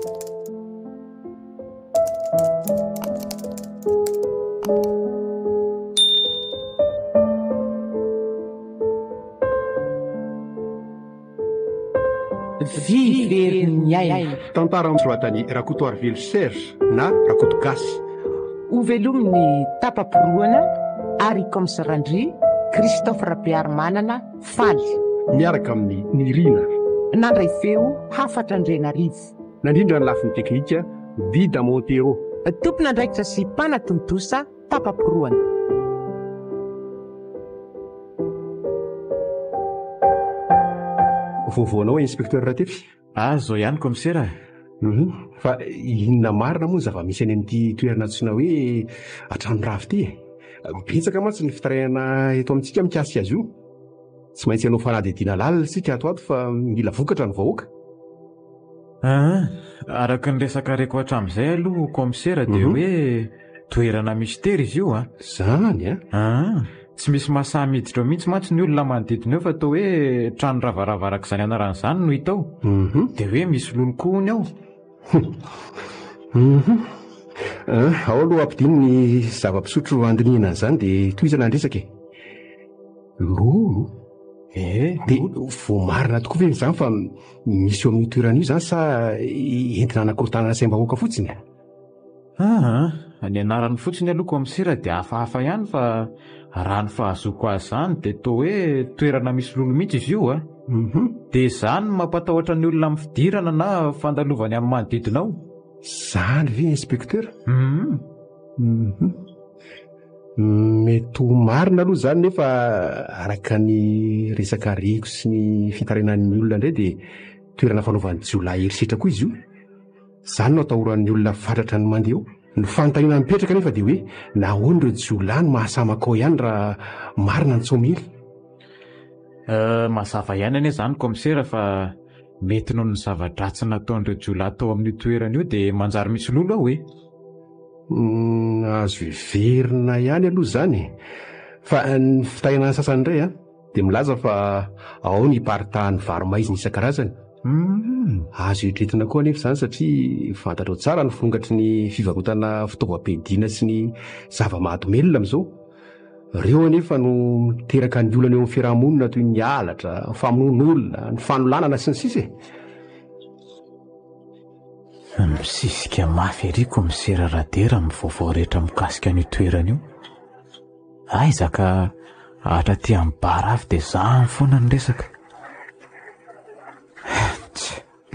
Viverin'ny aina. Tantara misoratany Rakotoarville Serge na Rakoto Gasy. Ovelominy tapaporoana ary komisarandry Christophe Rabearmanana faly. Miaraka amin'ny Nirina. Nandray feo Hafatrandrenarivo. Nandrindra ny lafin'ny teknika Vida Montero. Tompona andraikitra sy mpanatontosa tapaporoana. Voavoanao inspekteur Ratefy. Zao ihany komisera. Fa inona marina moa zava-misy any amin'ity toerana antsoina hoe atrano rafy ity. Betsaka mantsy ny fitarihana eto amintsika mikasika azy io. Tsy maintsy ianao fanadihadiana lalina isika ato fa mila vokatra ny vahoaka. Araka ny resaka reko hatramin'izay aloha komisera dia hoe toerana mistera izy io. Zany tsy misy mahasahy miditra mihitsy mantsy ny olona manodidina eo fa atao hoe trano ravaravaraka izany anaran'izany no hita ao. Dia hoe misy lolokony ao. Ao aloha ampidino ny zava-pisotro andinihana izany dia toizana andresaka e. Lolo? Dia voamarina tokoa ve izany fa misy eo amin'ny toerana io izany sa entina anakorontanana saim-bahoaka fotsiny? Ny anarany fotsiny aloha komisera dia hafahafa ihany fa raha ny fahazoako azy izany dia toa hoe toerana misy lolo mihitsy izy io. Dia izany no mampatahotra ny olona amin'ny fidirana na fandalovany amin'ny manodidina ao. Zany ve inspekteur? Mety ho marina aloha izany nefa araka ny resaka reko sy ny fitarinan'ny olona indray dia toerana fanaovan'ny jiolahy herisetra koa izy io. Izany no atahoran'ny olona fatratra ny mandeha eo. Ny fanontaniana mipetraka nefa dia hoe nahoana ireo jiolahy no mahasamaka ao ihany raha marina ny tsomily. Mazava ihany anie izany komisera fa mety noho ny zava-dratsy nataon'ireo jiolahy tao amin'ny toerana io dia manjary misy lolo ao e. Azo iverina ihany aloha izany. Fa ny fitahinana sasany indray dia milaza fa ao ny paritahan'ny vary maizina isan-karazany. Azo hitretina koa anefa izany satria fantatrao tsara ny fongatry ny fivarotana fitaovam-piadiana sy ny zava-mahadomelona amin'izao. Ireo anefa no miteraka ny olana eo amin'ny fiarahamonina toy ny halatra, ny famonoan'olona, ny fanolanana sy ny sisa. Misisika mafy ery komisera Radera amin'ny vaovao rehetra mikasika ny toerana io. Aizaka atraty amin'ny bara avy dia zahany foana ny resaka.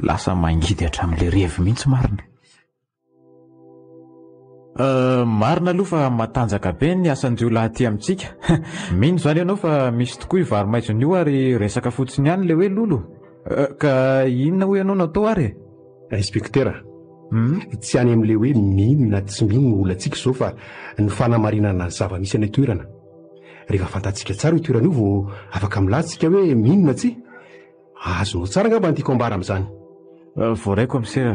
Lasa mangidy hatramin'ilay revo mihitsy marina. Marina aloha fa matanjaka be ny asan-jiolahy aty amintsika. Mino izany ianao fa misy tokoa io vary maizina io ary resaka fotsiny ihany ilay hoe lolo. Ka inona ho ianao natao ary? Inspektera, tsy any amin'ilay hoe mino na tsy mino no olantsika izao fa ny fanamarinana zava-misy any toerana. Rehefa fantatsika tsara io toerana io vao afaka milatsika hoe mino na tsy. Azonao tsara angamba ny tiako ambara amin'izany. Voaray komisera.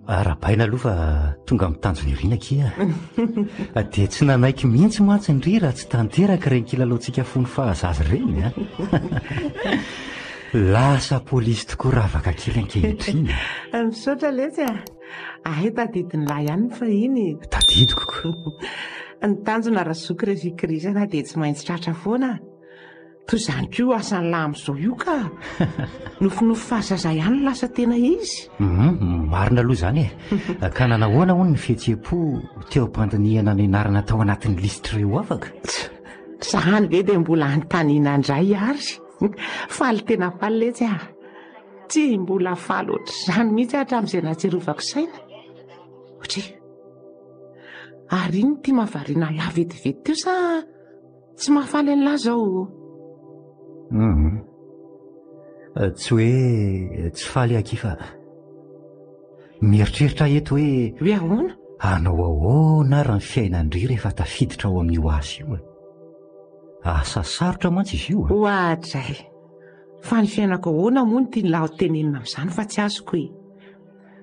Arabaina aloha fa tonga amin'ny tanjony irina kia. Dia tsy nanaiky mihitsy mantsy ny ry raha tsy tanteraka ireny kilalao-tsika fony fahazazy ireny. Lasa polisy tokoa ravaka kely ankehitriny. Misaotra lesy ahay tadidiny lahy ihany fa iny. Tadidiko. Ny tanjona razoky revikirizana dia tsy maintsy tratra foana. Toy izany koa asan'ny lahy amin'izao io ka nofinofy fahazaza ihany lasa tena izy. Marina aloha izany e. Ka nanahoana hono ny fihetseham-po teo am-pandinihana ny anarana tao anatin'ny lisitra ireo afaka. Zany ve dia mbola anontaniana indray ary. Faly tena faly letsy tsy mbola faly ohatr'izany mihitsy hatramin'izay natsirovako saina. Ary iny tia mahavariana lahy vetivety io sa tsy mahafaly an'lahy zao? Tsy hoe tsy faly akifa. Mieritreritra eto hoe ahoana? Anao ahoana raha ny fiainan'ry rehefa tafiditra ao amin'io asa io. Asa sarotra mantsy izy io. Hoatray. Fa ny fiainako ahoana moa no tia laho tenenina amin'izany fa tsy azoko hoe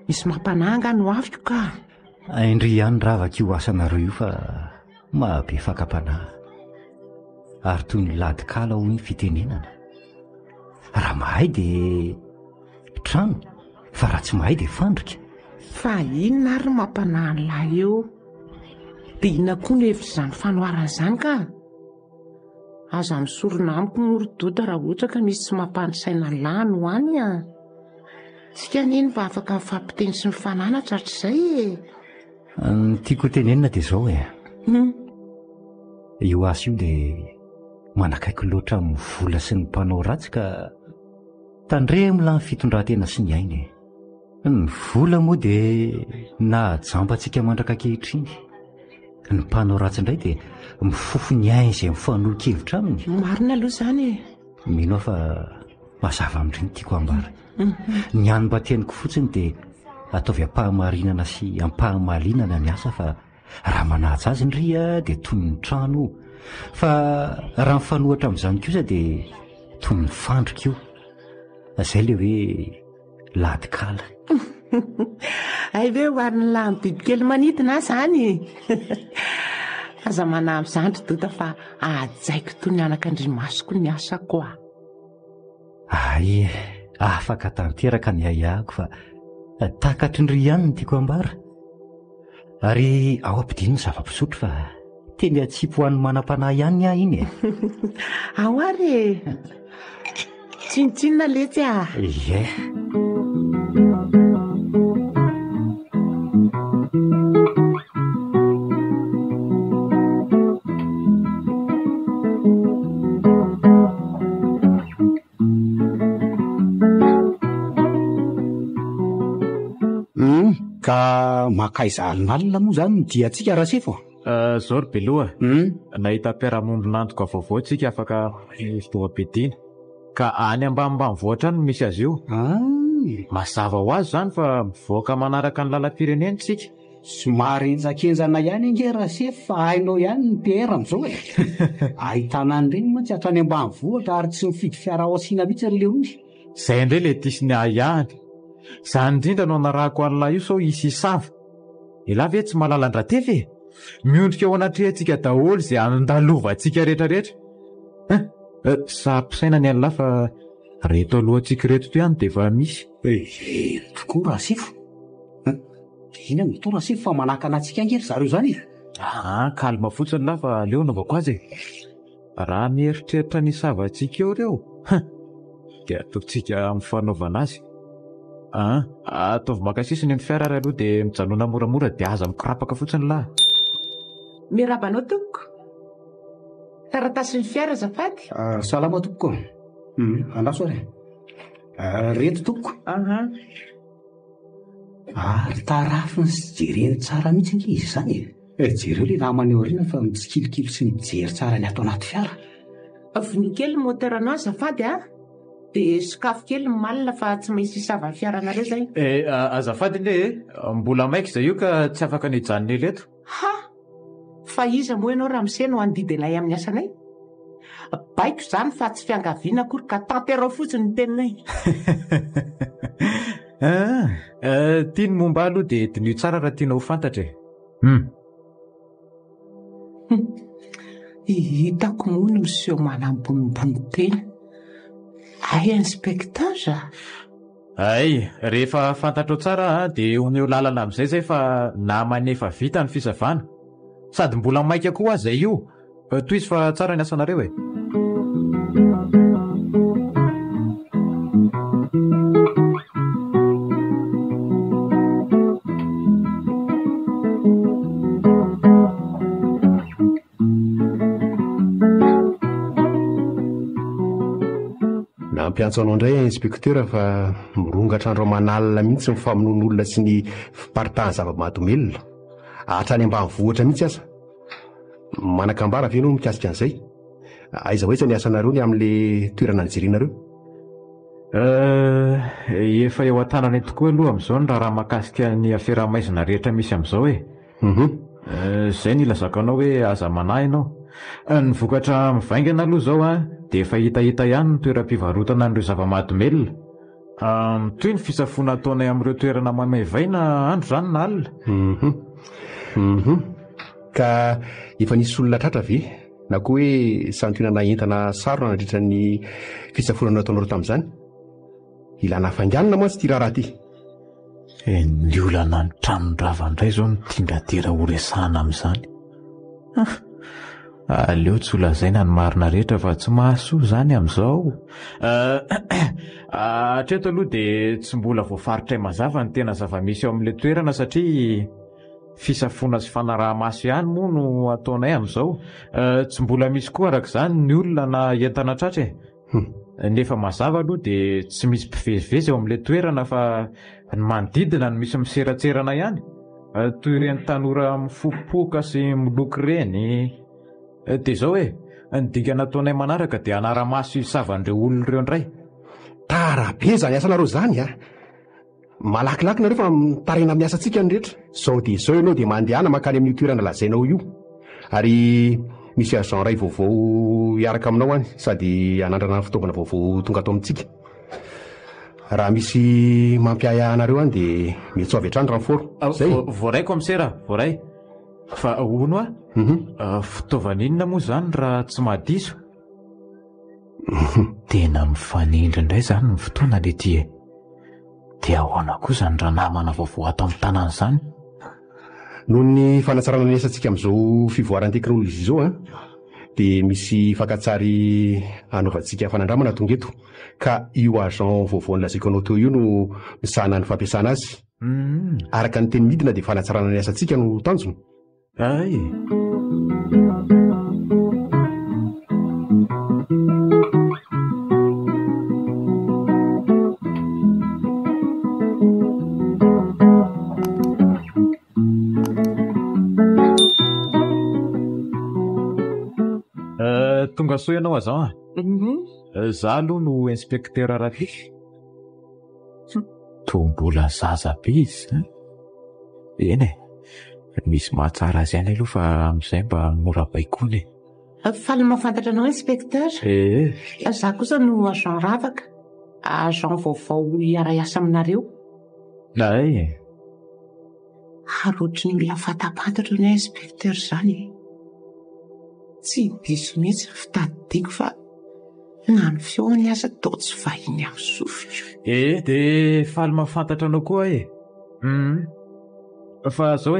misy mampananga no aviko ka. Indry ihany ravaka io asanareo io fa mahabe fakapanahy ary toy ny ladikala ho ny fitenenana. Raha mahay dia trano, fa raha tsy mahay dia fandrika. Fa inona ary mampanahy ny lahy eo? Dia inona koa no hevitra izany fanoharana izany ka? Aza misorona amiko moro-dota raha ohatra ka misy tsy mampanosaina ny lahy no hany a. Tsika neny mba afaka mifampiteny sy mifananatra hatr'izay e. Ny tiako tenenina dia izao e. Io asa io dia manakaiky loatra amin'ny vola sy ny mpanao ratsy ka tandremila ny fitondran-tena sy ny ainy. Ny vola moa dia na jambantsika mandraka ankehitriny. Ny mpanao ratsy indray dia mifofo ny ainy izay mifanolo-kevitra aminy. Marina aloha izany e. Mino aho fa mazava amin'ireny tiako ambara. Ny hanim-bateniko fotsiny dia ataovy ampahamarinana sy ampahamalinana ny asa fa raha manaja azy ny ria dia toy ny trano, fa raha mifanohatra amin'izany kosa dia toy ny fandrika io. Izay ilay hoe ladikala. Ay ve ho ary ny lahy ny bibikely manidina izany. Aza manahy amin'izany dota fa ajaiko toy ny anak'Andriamasoko ny asako a. Ay, afaka tanteraka ny ahako fa takatry ny ry ihany ny tiako ambara. Ary ao ampidino ny zava-pisotro fa teny atsipy ho an'ny manam-panahy ihany aho iny e. Ao ary e. Tsinitsinina letsy a. Ie. Ka makaizalinalina moa izany ny diantsika raha sefo. Zao ry beloha, nahita mpiara-monina nandroka vaovao tsika afaka fitovam-piadiana ka any ambanimbanivohitra any no misy azy io. Mazava ho azy izany fa mivoaka manaraka ny lalam-pirenena tsika. Somary enjakenjana ihany ange raha sefo fa hainao ihany ny PR amin'izao e. Ahitana an'ireny mantsy hatrany ambanivohitra ary tsy mifidy fiara hoasiana mihitsy ny leony. Izay indray ilay disiny ahihany. Izany indrindra no narahako an'ilay io sao isy isava. Ila ve tsy malala andratefy e? Miondrika ao anatrehantsika daholo izay andalovantsika rehetrarehetra. Sahampisaina ny an'lahy fa reto alohantsika reto to ihany dia efa misy. Tokoa raha sefo. Ina mito raha sefo fa manakana antsika angery zareo izany. Kalma fotsiny lahy fa leo naovako azy e. Raha mieritreritra ny savantsika eo reo dia ataontsika amin'ny fanaovana azy. Ataovy makasisiny ny fiara aloha dia mijanona moramora dia aza mikorapaka fotsiny lahy. Mirabanao tompoko. Taratasin'ny fiara azafady. Salama tompoko. Anaso ary. Reto tompoko. Ary tarafiny sy jereny tsara mihitsy ny izy izany e. Jereo ilay namany aoriana fa mitsikilikily sy mijery tsara ny ato anaty fiara. Vonikely moteranao azafady a. Dia sakafo kely malina fa tsy maintsy isava ny fiaranareo zay. Azafady ne mbola maika izay io ka tsy afaka ny hijanona eleto. Fa iza moa ianao raha miseno andidinay amin'ny asanay? Baiko izany fa tsy fiangaviana akory ka tanterao fotsiny ny teninay. Tiany momba aloha dia dinio tsara raha tiana ho fantatra e. Hitako moa no miseho manambonimbony teny. Ay inspektara. Ay, rehefa fantatro tsara dia oneo lalana amin'izay zay fa namany efa vita ny fisavana. Sady mbola maika koa azy io. Toy izy fa tsara ny asanareo e. Nampiantso anao indray inspektera fa mirongatra andro manalina mihitsy ny famonoan'olona sy ny fiparitahany zava-mahadomelona. Hatrany ambanivohitra mihitsy aza. Manakambara ve ianao mikasika an'izay? Aiza hoaitsa ny asanareo ny amin'ilay toerana nijerenareo? Efa eo an-tanany tokoa aloha amin'izao ny raha mahakasika ny afera-maizina rehetra misy amin'izao e. Izay ny ilazako anao hoe aza manahy ianao. Ny vokatra mivaingana aloha izao dia efa hitahita ihany ny toeram-pivarotana an'ireo zava-mahadomelona. Toy ny fisafoana ataonay amin'ireo toerana mamaivaina andro zany na alina. Ka efa nisy olona tratra ve na koa hoe santionana entana sarona nandritra ny fisafonana ataonareo tamin'izany? Ilana hafainganana moa tsy tia raharaha ty. Ny olana ny tranondrava indray zao ny tingatera horesahana amin'izany. Aleo tsy holazaina ny marina rehetra fa tsy mahasoa zany amin'izao. Hatreto aloha dia tsy mbola voafaritray mazava ny tena zava-misy ao amin'ilay toerana satria fisafoana sy fanaraha-maso ihany moa no ataonay amin'izao. Tsy mbola misy koa arak'izany ny olona na entana tratra nefa mazava aloha dia tsy misy mpivezivezy ao amin'ilay toerana fa ny manodidina no misy miseratserana ihany, toy ireny tanora mifopoka sy miloko ireny. Dia izao ny dikana ataonay manaraka dia anara-maso isavan'ireo olona ireo indray. Tara be zany asanareo zany a. Malakilaky nareo fa mitarena miasa antsika ny rehetra. Sao dia izao ianao dia mandehana makany amin'io toerana lazainao io, ary misy agent iray vaovao hiaraka aminao any sady hanandrana fitaovana vaovao tonga ato amintsika. Raha misy mampiahy anareo any dia mety ho avy hatrany ranforo. Voaray komisera, voaray. Fa hono fitaovana inona moa zany raha tsy mahadiso? Tena mifanindry indray zany ny fotoana le ty e. Dia ahoana kosa ny raha namana vaovao ato amin'ny tanàna izany? Noho ny fanatsarana ny asantsika amin'izao fivoaran'ny teknôlôjia izao dia misy fankatsary anaovantsika fanandramana tonga eto, ka io agent vaovao nolazaiko anao teo io no misahana ny fampiasana azy. Araka ny teny midina dia fanatsarana ny asantsika no tanjona. Ay. Tonga soa ianao azao Za aloha no inspekteur Rafiky. To mbola zaza be izy. Eny misy mahatsara azy ihany aloha fa amin'izay mba mora baikony. Faly mahafantatra anao inspekteur. Za kosa no agent Ravaka, agent vaovao hiara-iasa aminareo. Ay. Harotriny olona fantapantatra ny inspekteur zany. Tsy diso mihitsy fitadidiako fa na ny feony aza tao tsy vahiny aho sofiko. Dia faly mahafantatra anao koa fa zao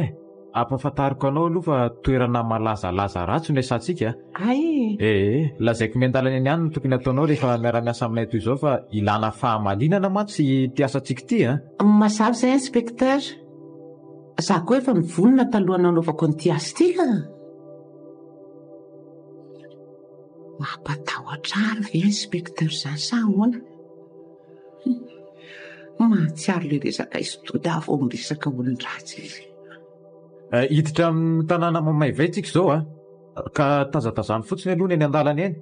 ampafantariko anao aloha fa toerana malazalaza ratsy no esantsika. Ay. Lazaiko miandalana eny ihany no tokony ataonao rehefa miara-miasa aminay toy izao fa ilana fahamalinana mantsy ty asantsika ty. Mazava izay inspekteur. Za koa efa mivonona taloha nanaovako ny ty asa ty ka. Mampatahotra ary ve inspekteur zany sa ahoana? Mahatsiaro le resaka isotoda vao miresaka olon-dratsy izy. Hiditra amin'ny tanàna mamaivay tsika izao ka tazatazany fotsiny aloha eny an-dalana eny.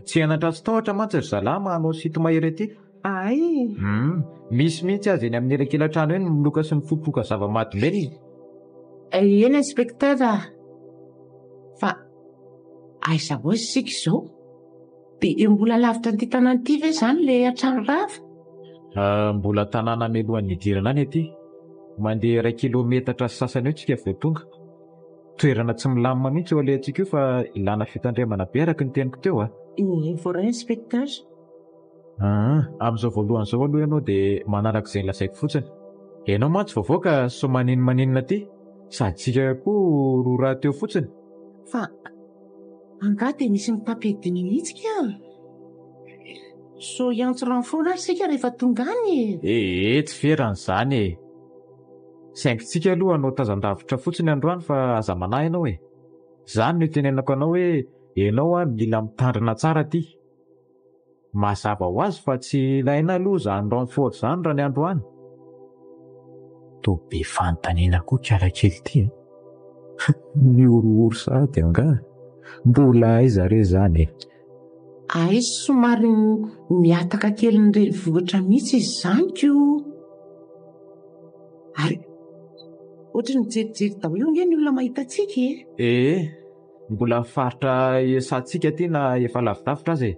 Tsy hanan-tratsy tahotra mantsy ry zalama anao sito mahery aty. Ay. Misy mihitsy azy eny amin'ny elankelan-trano eny miloka sy mifopoka zava-mahadomelona. Eny inspekteur. Fa aiza hozy sika izao? Dia mbola lavitra n'ity tanàna ity ve zany le trano rava? Mbola tanàna mialohan'ny idirana any aty. Mandeha 1 kilometatra sy sasany eo tsika vao tonga. Toerana tsy milamina mihitsy eo alehantsika io fa ilana fitandremana be araka ny teniko teo. Voaray inspekteur. Amin'izao voalohan'izao aloha ianao dia manaraka izay lazaiko fotsiny. Ianao mantsy vaovao ka so maninona ty sady tsika koa roa raha teo fotsiny. Fa angaha dia misy mitapidiny mihitsika. So iantso ranfona ary sika rehefa tonga any. Tsy veran'izany saingy-tsika aloha anao tazan-davitra fotsiny androany fa aza manahy ianao Zany no tenenako anao hoe ianao mila mitandrina tsara ty. Mazava ho azy fa tsy ilaina aloha zany ranfort zany raha ny androany. To be fanontaniana koa karakely ty. Ny orooro sady angaha. Mbola aiza re zany Ay, somary miataka kely ny renivohitra mihitsy izy zany ko. Ary ohatry ny jerijery daholo nge ny olona mahita antsika. mbola faritra esantsika ty na efa lavidavitra azy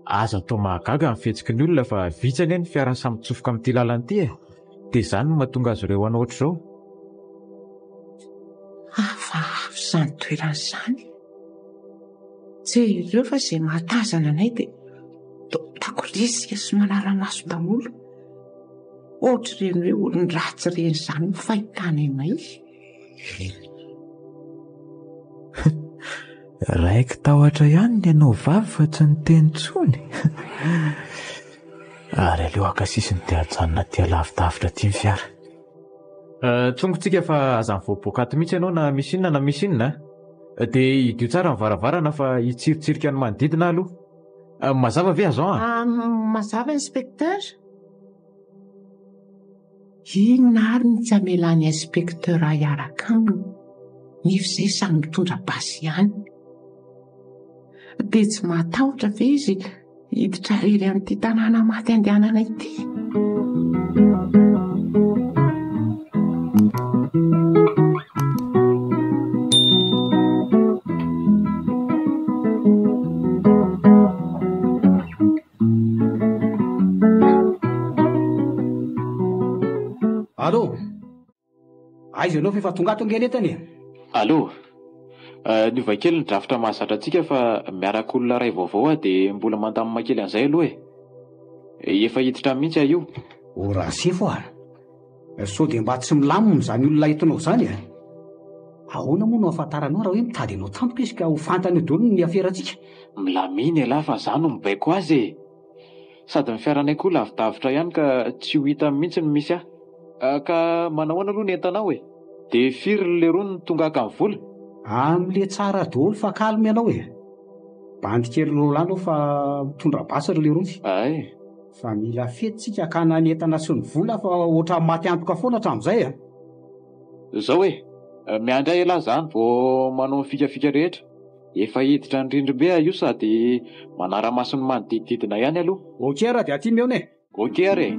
aza atao mahagaga mifetsiky ny olona fa vitsany ny fiara samitsofoka amin'ity lalana ity dia izany no mahatonga azy ireo hanao ohatr'izao. Hafahafa izany toeran'izany. Ireo fa izay mahatazana anay dia takorisika sy manara-maso daholo. Ohatra ireny hoe olon-dratsy ireny izany no fahitana anay. Raiky tahotra ihany ny ianao vavy fa tsy niteny intsony. Ary aleo ankasisiny dia hajanona ty alavidavitra ty ny fiara. Tsongotsika fa aza mivoaboaka ato mihitsy ianao na misy inona na misy inona. Dia idio tsara ny varavarana fa hitsirotsirika ny manodidina aloha. Mazava ve azao Mazava inspekteur. Inona ary ny tsy hamelany inspekteur hiaraka aminy. Nifizay samy mitondra basy ihany. Dia tsy matahotra ve izy hiditra irery amin'ity tanàna maty andehanana ity? Allô? Aiza ianao fa efa tonga ato angenetany? Allô? Niova kely ny drafitra mahazatra antsika fa miaraka olona ray vaovao dia mbola mandamina kely an'izay aloha efa hiditra mihitsy io. Raha sefo sao dia mba tsy milamina izany olona hitonao izany ahoana moa no ahafantaranao raha hoe mitady anao tampoka izy ka ho fantany daholo ny aferantsika? Milamina elahy fa izany no mibaiko azy sady ny fiaranay koa lavidavitra ihany ka tsy ho hita mihitsy ny misy ka manahoana aloha ny entanao dia firy le roa ny tonga ka ny vola? Amin'le tsara daholo fa kalmy ianao bandy kely Roland fa mitondra basy le rony. Fa mila fetitsika ka nanentana sy ny vola fa oatra maty antoka foana hatramin'izay Zao miandray elahy izany vao manao fikafika rehetra. Efa hiditra ny rindrim-be io sady manara-maso ny manodidididina ihany aloha. Ok raha dia aty meona Ok are.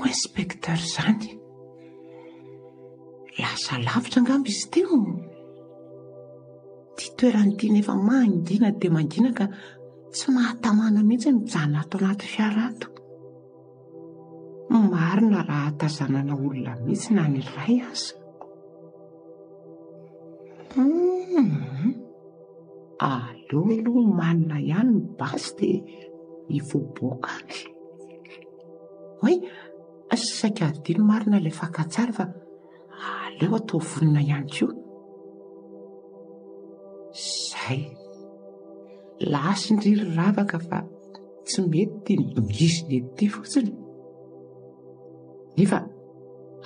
Inspekteur izany lasa lavitra angamba izy teo. Ty toerany nefa mangina dia mangina ka tsy mahatamana mihitsy mijanona ato anaty fiara ato. Marina raha tazanana olona mihitsy na ny iray aza. Alolo manina ihany ny basy dia hivoaboaka any. Saika adino marina ilay fankatsara fa aleo atao vonona ihany koa. Izay lasy ny riry ravaka fa tsy mety mizina ety fotsiny. Nefa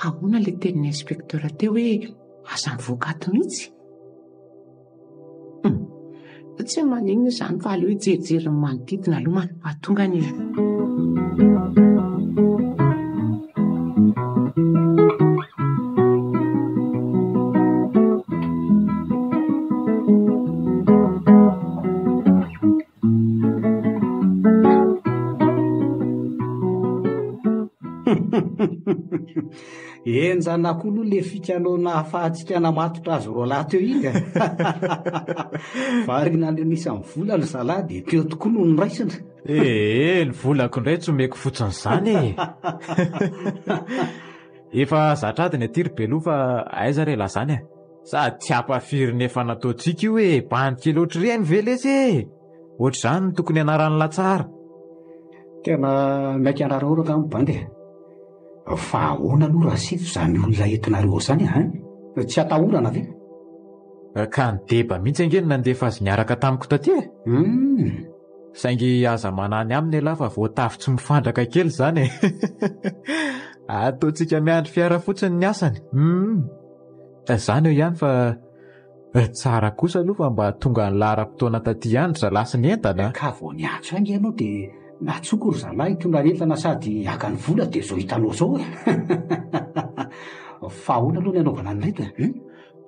ahoana ilay tenin'ny inspekteur teo hoe aza mivoaka ato mihitsy? Tsy maninona izany fa aleo hijerijery ny manodidina aloha mahatonga ny enjanako aloha le fikanao nahafahantsika namatotra azy roalahy teo iny varina le nisy amin'ny vola ny zalahy dia teo tokoa no ny raisina. Ny volako indray tsy omeko fotsiny izany efa zatradiny aty ry beloha fa aiza re lazany sady tsy hampafiry efa nataontsika io bandy kely ohatr'ireny velesy ohatr'izany no tokony anaran'ny latsara. Tena maiky anararaka amin'ny bandy fa ahoana aloha raha sefo izany olona entinareo izany tsy atahorana ve? Ka ny deba mihitsy angeny nandefa azy niaraka tamiko taty saingy aza manany aminy elahy fa voatafy tsy mifandraka kely izany ataontsika miandry fiara fotsiny ny asany. Izany eo ihany fa tsara kosa aloha fa mba tonga ny laharam-potoana taty ihany zalasy ny entana. Ka vao niatso angy ianao dia natsoko ry zalahy hitondra entana sady haka ny vola dia zao hitanao zao fa ahoana aloha ny anaovana an'ireto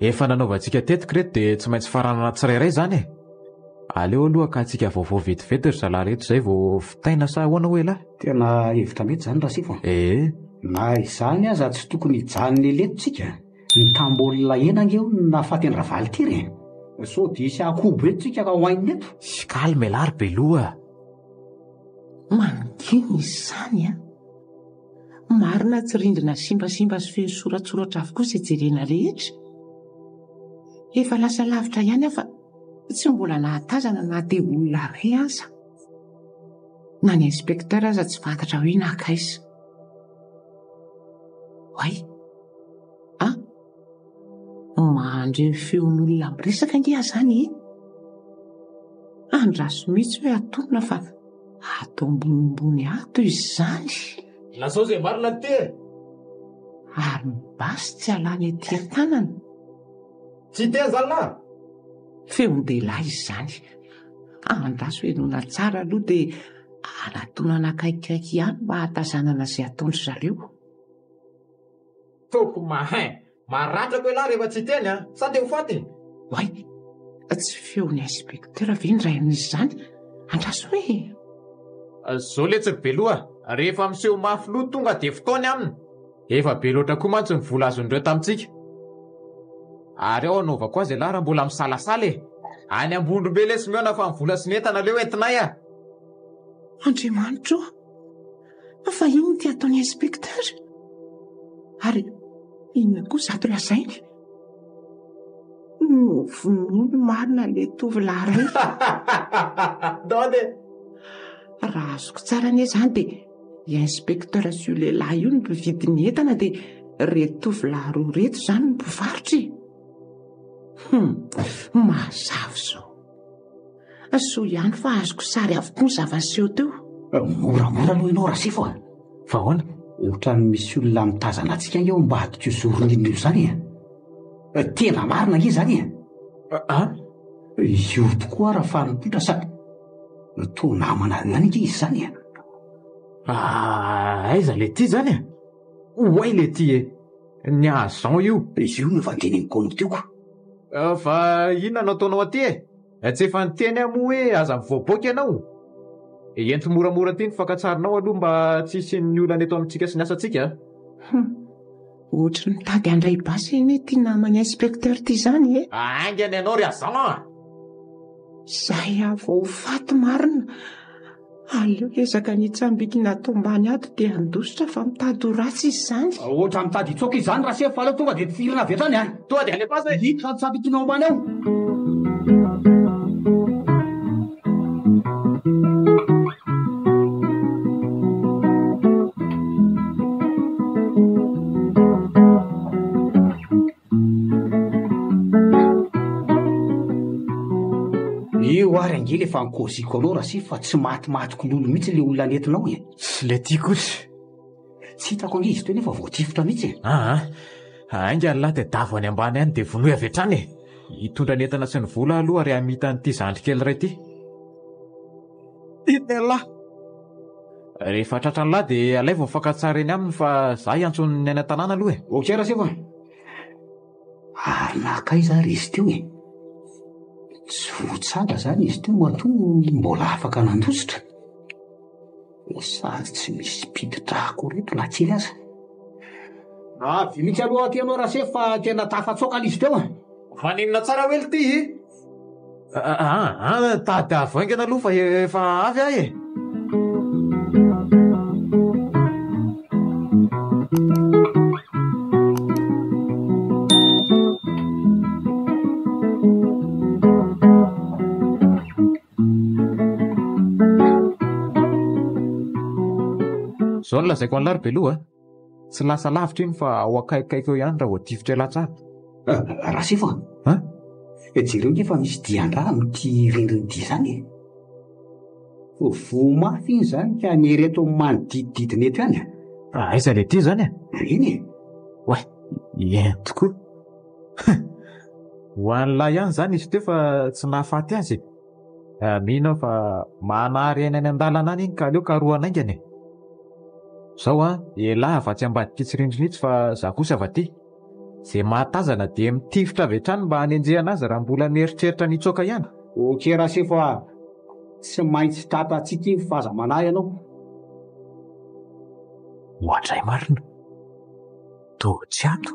Efa nanaovantsika tetik reto dia tsy maintsy faranana tsirairay zany e. Aleo aloha ka antsika vaovao vetivety ry zalahy reto izay vao fitaina sa ahoana hoe lahy? Tena hevitra mety zany Rasifo. Na izany aza tsy tokony hijanona elentsika. Ny tambolina enangeo nafateny ravaly tiry. So dia isy akobo eto tsika ka hoainina eto. Calme lary beloha. Mangina izany marina tsy rindrina simbasimba sy feno soratsoratra avokoa izay jerena rehetra. Efa lasa lavitra ihany fa tsy mbola nahatazana na dia olona ray aza. Na ny inspektera aza tsy fantatra hoe nakaiza. Hoay, mandre feon'olona miresaka ngia zany andraso mihitsy hoe atonona fa ato ambonimbony ato izany. Lasao izay marina ty. Ary mibasy tsy alany etỳ an-tanana. Tsy tena zalahy. Feon-dehilahy izany. Andraso hoe nona tsara aloha dia anatonana akaikikaiky ihany mba hatazanana izay ataonry zareo. Toko mahay. Maratrako lahy rehefa tsy teny sa dia ho faty. Hoay, tsy feon'ny inspektera ve ny ray an'izany? Andraso hoe zao letsy beloha. Rehefa miseho mafy loha tonga dia fotoany aminy. Efa be loatra koa mantsy ny vola azon'ireo tamintsika. Ary ao anaovako azy lahy raha mbola misalasala e. Any Ambondrombe lesy miona fa ny vola sy ny entana leo entinay Andriamanitro, fa ino ty ataon'ny inspektera? Ary inona koa zato lazainy? Novonoiny marina le tovolahy ray. Dode. Raha azoko tsara anie zany dia inspektera sy io lehilahy io ny mpividy ny entana dia reto tovolahy roa reto zany ny mpivarotry. Mazava zao. So ihany fa azoko sary avokoa ny zava-niseho teo. Moramora aloha ianao Rasifo. Fa ahoana? Ohatrany misy olona mitazana antsika eo mba hadika zoron'inona io zany. Tena marina nge zany. Io tokoa raha fanompotra sa toa namana ihany nge izy zany. Aiza le ty zany Hoay le ty ny azon io. Izy io efa teneniko anao teo ko. Fa inona no ataonao aty tsy efa niteny moa hoe aza mivoaboaka ianao. Ento moramora ty ny fankatsarinao aloha mba tsy isian'ny olana eto amintsika sy ny asantsika. Ohatra ny mitady handray basy iny ty namany inspektera ty zany Aingany ianao ry azon. Zay vao faty marina. Aleo ezaka nitsambiki natao mbany ato dia andositra fa mitady ho ratsy izy zany. Ohatra mitady hitsoka izany raha sefa aleo tonga dia tifirina avy hatrany Tonga dia alefa zay. Hitra nitsambikinao ambany ao. Io ary angely efa nkoziko anao Rasifo fa tsy matimatiko lolo mihitsy le olona nentinao Tsy le ty kosa. Tsy hitako ange izy teo nefa voatifotra mihitsy. Aingany lahy dia davo any ambany any dia vonoy avy hatrany. Hitondra ny entana sy ny vola aloha ary hamita an'ity zandrikely iray ty. Tena lahy. Rehefa tratrany lahy dia alay vao fankatsara eny aminy fa za iantsony ny any an-tanàna aloha Ok Rasifo. Ary nakaiza ry izy teo tsy votsara zany izy teo matoa mbola afaka nandositra. Sady tsy misy piditra koreto na kely aza. Avy mihitsy aloha aty anao Rasifo fa tena tafatsokana izy teo Faninona tsara wely ty tady avoaingana aloha fa efa avy ahy Zao ny lazaiko an'lary beloha tsy lasa lavitra iny fa ao akaikikaika eo ihany raha voatifitra latsara. Rasifo jereo nge fa misy dian-drano ty rindriny ty zany vomafy iny zany ka ny reto manodidididina eto ihany Aiza le ty zany iny Way, entoko ho an'lahy ihany zany izy teo fa tsy nahafaty azy. Mino aho fa manary aina any an-dalana any iny ka aleo ka roa anaingany. Zao elahy afa-tsy ambadika tsy rindrina itsy fa za kosa avaty. Izay mahatazana dia mitifitra avy hatrany mba hanenjehana azy raha mbola nieritreritra nitsoaka ihany. Okey Rasifo tsy maintsy tratratsika iny faza manahy ianao. Hoatray marina. Toa tsy ato.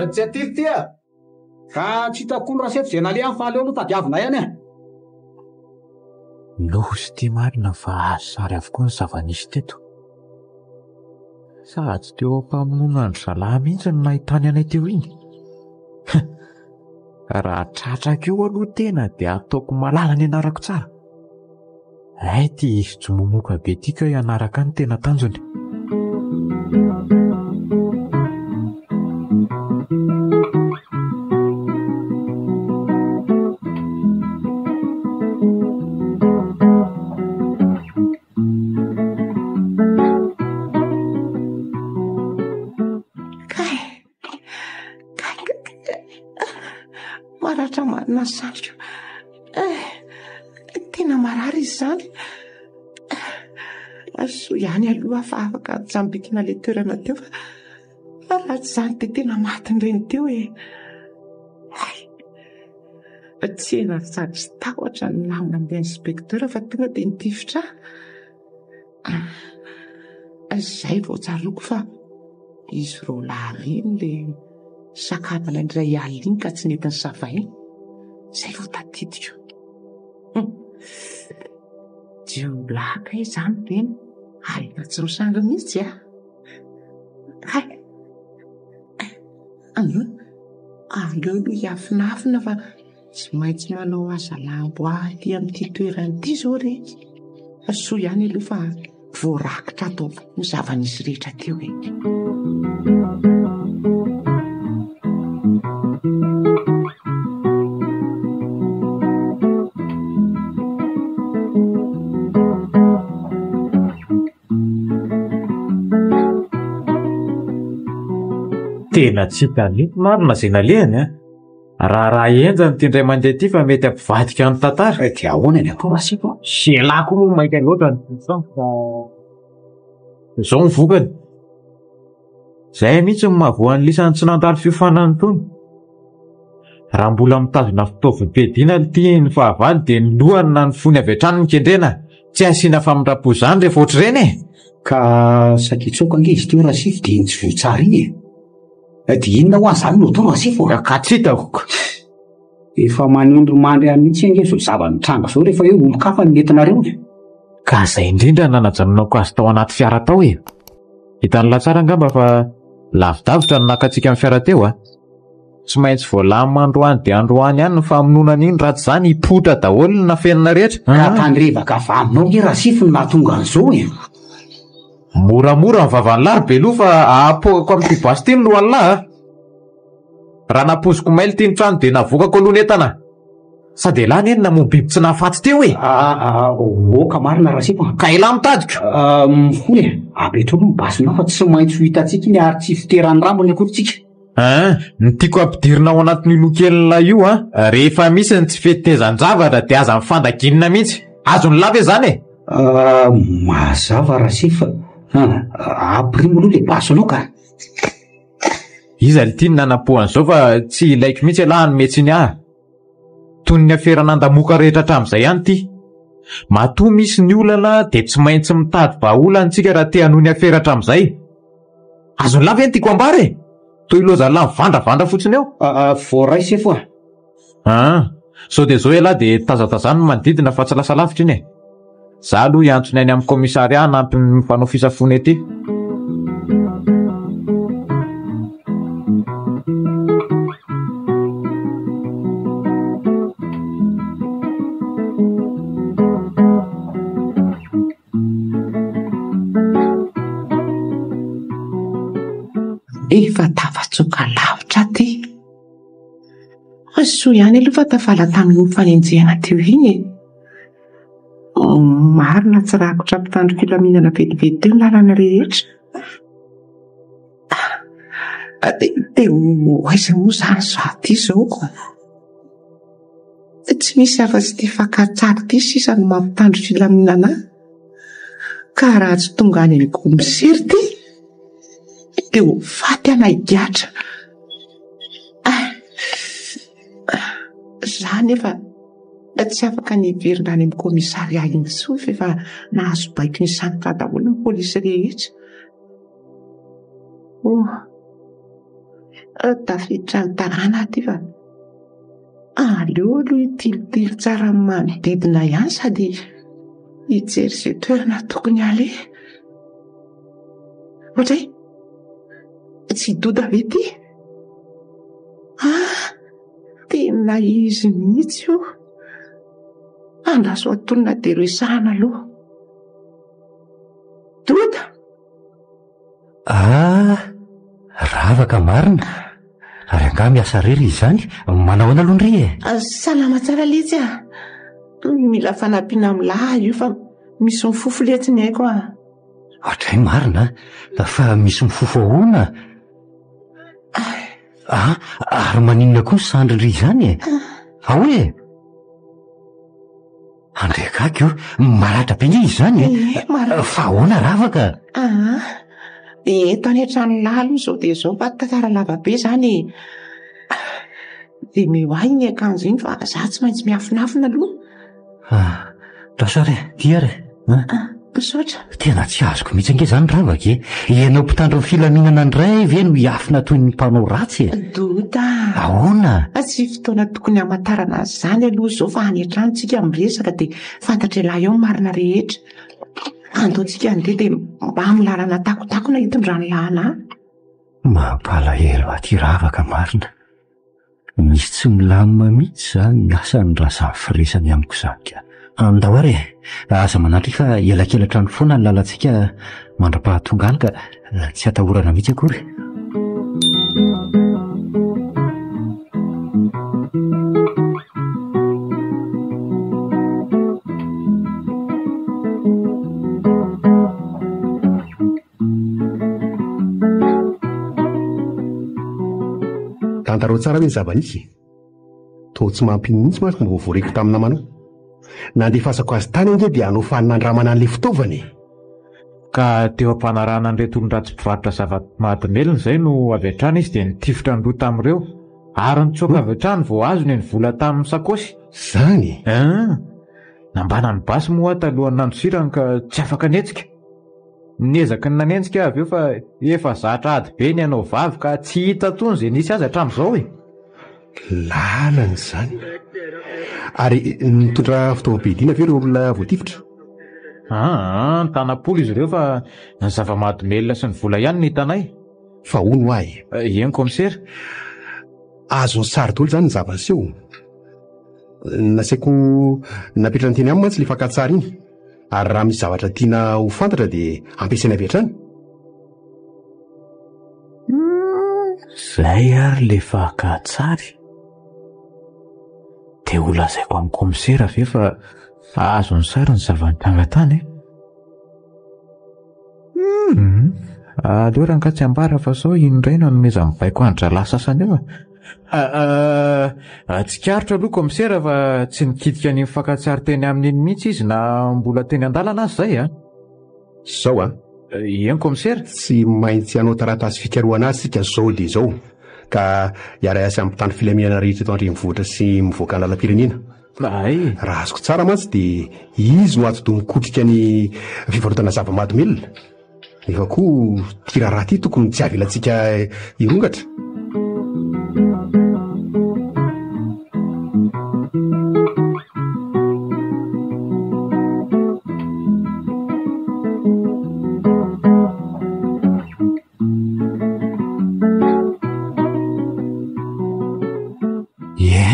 Tsy atify tia ka tsy hitako ny Rasifo izay naleha amin'ny fahaleo aloha tadiavina ihany e. Nosy ty marina fa sary avokoa ny zava-nisy teto. Sady teo ampamonoana andro zalahy mihitsy no nahitany anay teo iny. Raha tratraka eo aloha tena dia ataoko malala ny anarako tsara. Ay ty tsy momoka be tika ianaraka ny tena tanjony. Maratra marina sandro. Tena marary izy zany. Aso ihany aloha fa afaka jambikina le toerana teo fa raha tsy zany dia tena matiny reny teo e. Tsy ena sady tsy tahotra ny lamina andeha inspektera fa tonga dia nitifitra. Izay vao tsaroako fa izy roa lahy reny le sakana indray alina iny ka tsy nety ny savay. Izay vao tadidiko. Jiolaka izany reny. Alina tsy rosanga mihitsy a. Aleo aloha hiafinafina fa tsy maintsy manao asa lambo aty amin'ity toerana ity izao re. Soa ihany aloha fa voarakitra atao ny zava-nisy rehetra teo e. Tena tsy tanety marina izay nalehany a. Raha enjany ty indray mandeha ty fa mety ampivadika ny tantara. Dia ahoana ny atao Rasifo? Selako moa mainka loatra ny fa izao ny vokany. Izay mihitsy ny mahavoan'ny lisany tsy nandalo fiofanany tony. Raha mbola mitazona fitaovam-piadiana ity ny fahavalo dia ny lohany na ny fony avy hatrany ny kendrena. Tsy asiana famindrapo izany rehefa ohatr'ireny e. Ka sakitsoka ange izy teo Rasifo dia tsy voa tsara iny e. Dia inona ho azany no atao Rasifo? Ka tsy hitako. Efa manindro mandry mihitsy ange izao zava-mitranga izao rehefa hoe olon-kafa ny entinareo e. Ka izay indrindra nanajanonako azy tao anaty fiara tao e. Hitany latsara angamba fa lavidavitra no nakatsika amin'ny fiara teo a. Tsy maintsy voalany mandroany dia androany ihany ny famonoana iny raha tsy izany hipotra daholo na fenina rehetra. Ka tandrevaka vaminao nge Rasifo no nahatonga an'izao e. Moramora ny vavan'ny larobe aloha fa ahapokako amin'ity basy ity no lohan'lahy. Raha napoziko maily ty ny trano dia navokako aloha n'entana. Sady elany eny namono biby tsy nahafaty teo e. Oka marina Rasifo. Ka ela mitadika. Mifony e. Apetrao aloha ny basinao fa tsy maintsy ho hitantsika iny ary tsy fiteran'ny rambony akorintsika. Ny tiako ampidirina ao anatin'ny lokelina io rehefa misy ny tsy fetezan-javatra dia aza mifandaginina mihitsy. Azony lava zany e. Mazava Rasifo. Ampirimo aloha le basonao ka. Iza le tiany nanapohan'izao fa tsy ilaiko mihitsy alahy ny metsiny ahy. Toy ny aferan'andamoka rehetra hatramin'izay ihany ty. Matoa misy ny olana dia tsy maintsy mitady vahaolana tsika raha te hanohy ny afera hatramin'izay. Azony lava eny tiako ambara e. Toy loza lahy mivandravandra fotsiny eo. Voaray Sefo a. Sao dia zao elahy dia tazatazany manodidina fa tsy lasa lavitra iny e. Za aloha hiantsona any amin'ny komisaria hanampy ny mpanao fisafony ety. Efa tafatsoka lavitra ty. Soa ihany aloha fa tafala tamin'ny fanenjehana teo iny e. Marina tsirakotra mpitandro filaminana vetivety teo ny lalana rehetra. dia hoaiza moa izany zaty izao tsy misy afa-tsy tia fankatsary ity sisa no mampitandro filaminana ka raha tsy tonga any amin'ny komisery ty dia ho faty ana higiatra. Za nefa tsy afaka niverina any amin'ny komisaria iny tsofa efa nahazo baiko ny sanitra daholo ny polisy rehetra. Tafiditra ny tanàna aty fa aleo aloha hitilitily tsara ny manodidina ihany sady hijery izay toerana tokony aleha. Ohatray tsy doda ve ty? Tena izy mihitsy io. Andraso atolona dia resahana aloha. Doda? Ravaka marina. Ary angah miasa rery izany. Manao ana aloha ry e? Salama tsara letsy a. Mila fanampiana milahy io fa misy mifofo letsy ny haiko a. Ohatray marina fa misy mifofo ahoana? Ary maninona koa ny sandry izany e? Ahoe? Andrekaka io maratra be nge izany e? Fa ahoana ravaka? Eto any an-trano lalo izao dia izao fa tantara lava be izany. Dia mehoahy ny akanjo iny fa za tsy maintsy miafinafina aloha. Lasa re, tia re. Misaotra. Tena tsy azoko mihitsy ange izany ravaka e. Ianao mpitandro ny filaminana indray ve no hiafina toy ny mpanao ratsy e? Doda. Ahoana? Tsy fotoana tokony hamantarana izany aloha izao fa any an-trano tsika miresaka dia fantatra ilahy eo marina rehetra. Andaontsika andeha dia mba milalana takotakona hitondrany lahana. Mampalahelo aty ravaka marina. Misy tsy milamina mihitsy izany ny asan'ny razany firesany amiko izany ka. Andao ary aza manatry fa elakelatra ny foana ny lalantsika mandra-pahatongaly ka tsy atahorana mihitsy akory. Tantarao tsara hoe ny zava-nisy. Toa tsy mampino mihitsy mantsy mba voareko tamina manao. Nandefasako azy tany ange dia hanao faninandramana an'ilay fitaovany. Ka teo ampanarahana an'ireto olon-dratsy mpivarotra zava-mahadomelina izay no avy hatrany izy dia nitifitra ny loha tamin'ireo ary nitsoaka avy hatrany vao azony ny vola tamin'ny sakosy. Zany? Nambana ny basy moa talohany nandosirany ka tsy afaka netsika. Niezaky ny nanenjika avy eo fa efa zatra ady be ny anao vavy ka tsy hita tony izay nisy azy hatramin'izao e. Lalana izany. Ary nitondra fitaovam-piadiana ve ireo olona voatifitra? Tanapolo izy ireo fa ny zava-mahadomelina sy ny vola ihany ny hitanay. Fa hono ahy. Eny komisera. Azo ny sary daholo izany ny zava-niseho. Nasaiko napetra ny teny aminy mantsy ilay fankatsary iny. Ary raha misy zavatra tiana ho fantatra dia ampiasaina avy hatrany. Zay ary ilay fankatsary. Dia ho lazaiko amin'ny komisera ve fa azo ny sary ny zava-nitanga tany. Aleo raha ka tsy ambara fa sao indray no nomeza mibaiko andra lasasany eo. Tsikarotra aloha komisera fa tsy nikitika ny fankatsary teny amin'iny mihitsy izy na mbola teny an-dalana azy zay a? Zao a? Eny komisera? Tsy maintsy hanao taratasy fikarohana azy sika zao dia zao ka hiara-iasa amin'ny mpitandro filaminana rehetra eto andrenivohitra sy mivoaka ny lalam-pirenena. Raha azoko tsara mantsy dia izy no ato-do mikotrika ny fivarotana zava-mahadomelina. Nefa koa tira raha ty tokony tsy avelantsika hirongatra.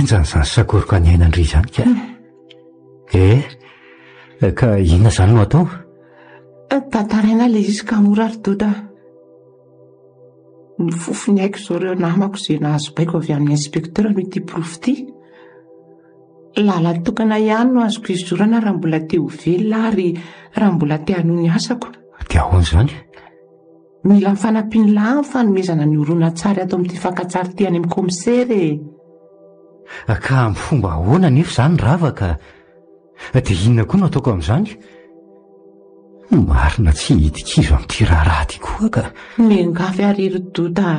Enjany izany sakoriko any ainandry izany ka. Ka inona izany no atao? Tantaraina ilay izy ka mora ry Doda. Mifofo ny haiko izao ireo namako izay nahazo baiko avy amin'ny inspektera no ity porofo ity. Lala tokana ihany no azoko izorana raha mbola te ho velona ary raha mbola te hanohy ny asako. Dia ahoana izany? mila mifanampiany lahy ny fanomezana ny orona tsary ato amin'ity fankatsary ty any amin'ny komisery. Ka amin'ny fomba ahoana nefa izany ravaka? Dia inona koa no ataoko amin'izany? Marina tsy hidikizo amin'ity raharaha ty koa ka. Mengafy ary ry-dota,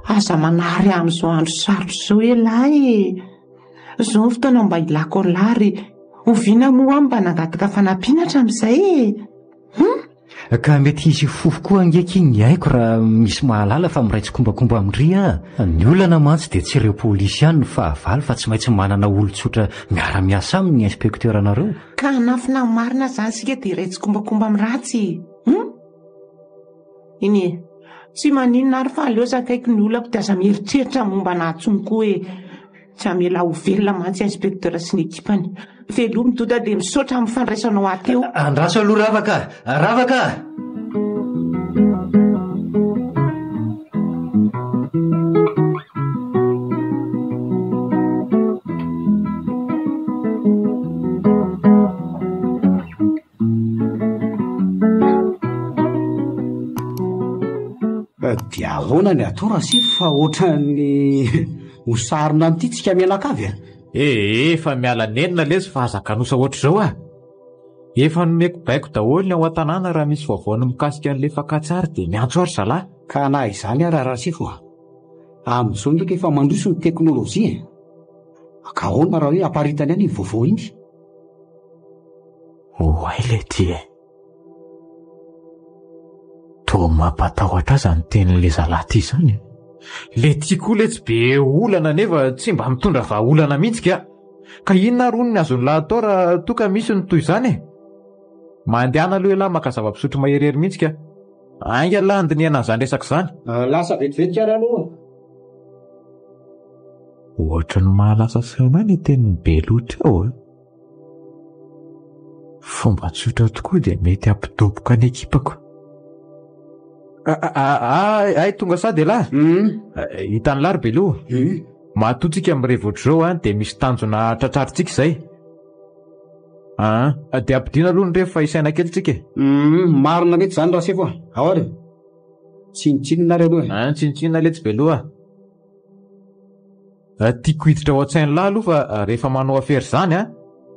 aza manary amin'izao andro sarotra izao e lahy. Izao ny fotoana mba ilako ny lary, oviana moa mba nangataka fanampiana hatramin'izay e. Ka mety hisy fofo koa angeky ny haiko raha misy mahalala fa miraitsy kombakomba amindry ny olana mantsy dia tsy ireo polisy ihany no fahavalo fa tsy maintsy manana olon-tsotra miara-miasa amin'ny inspektera anareo. Ka hanafina marina izany sika dia iraitsy kombakomba amin'ny ratsy. Iny e, tsy maninona ary fa aleosa akaiky ny olako dia aza mieritreritra momba nahatsony koa hoe tsy hamela ho velona mantsy inspektera sy ny ekipany. Veloa midota dia misaotra amin'ny fandraisanao ateo. Andraso aloha ravaka, ravaka! Dia ahoana ny atao raha sifo fa ohatran'ny hosarona amin'ity tsika mianakavy a? Efa miala nenina lesy fa azakanosa ohatr'izao a. Efa nomeko baiko daholo ny ao an-tanàna raha misy vaovaony mikasika an'ilay fankatsary dia miantso ary zalahy. Ka na izany ary raha sifo a. Amin'izao ndraika efa mandroso ny teknôlôjia. Ka ahoana raha hoe aparitany any vaovao iny? Oay le ty e. Toa mampatahotra aza ny tenin'ilay zalahy ty izany. Le ty koa le tsy be olana nefa tsy mba mitondra vahaolana mihitsy ka. Ka inona ro ny azony lahy atao raha toa misy ny toy izany e? Mandehana aloha lahy maka zava-pisotro maherihery mihitsy ka. Ainga lahy andiniana an'izany resaka izany. Lasa vetivetika ary aloha. Ohatra ny mahalasa saina ny tenin'ny be loatra ao a. Fomba tsotra tokoa dia mety ampidoboka ny ekipako. Ay tonga sady lahy. Hitany lary be loha. Matotsika amin'ireo ohatr'izao dia misy tanjona tratrarintsika izay. Dia ampidiana aloha ny rehefa fa isaina kely tsika. Marina mety izany raha sefo. Ahoana? Tsinitsinina ary aloha. Tsinitsinina letsy be loha. Tiako hiditra ao an-tsainy lahy aloha fa rehefa manao afery izany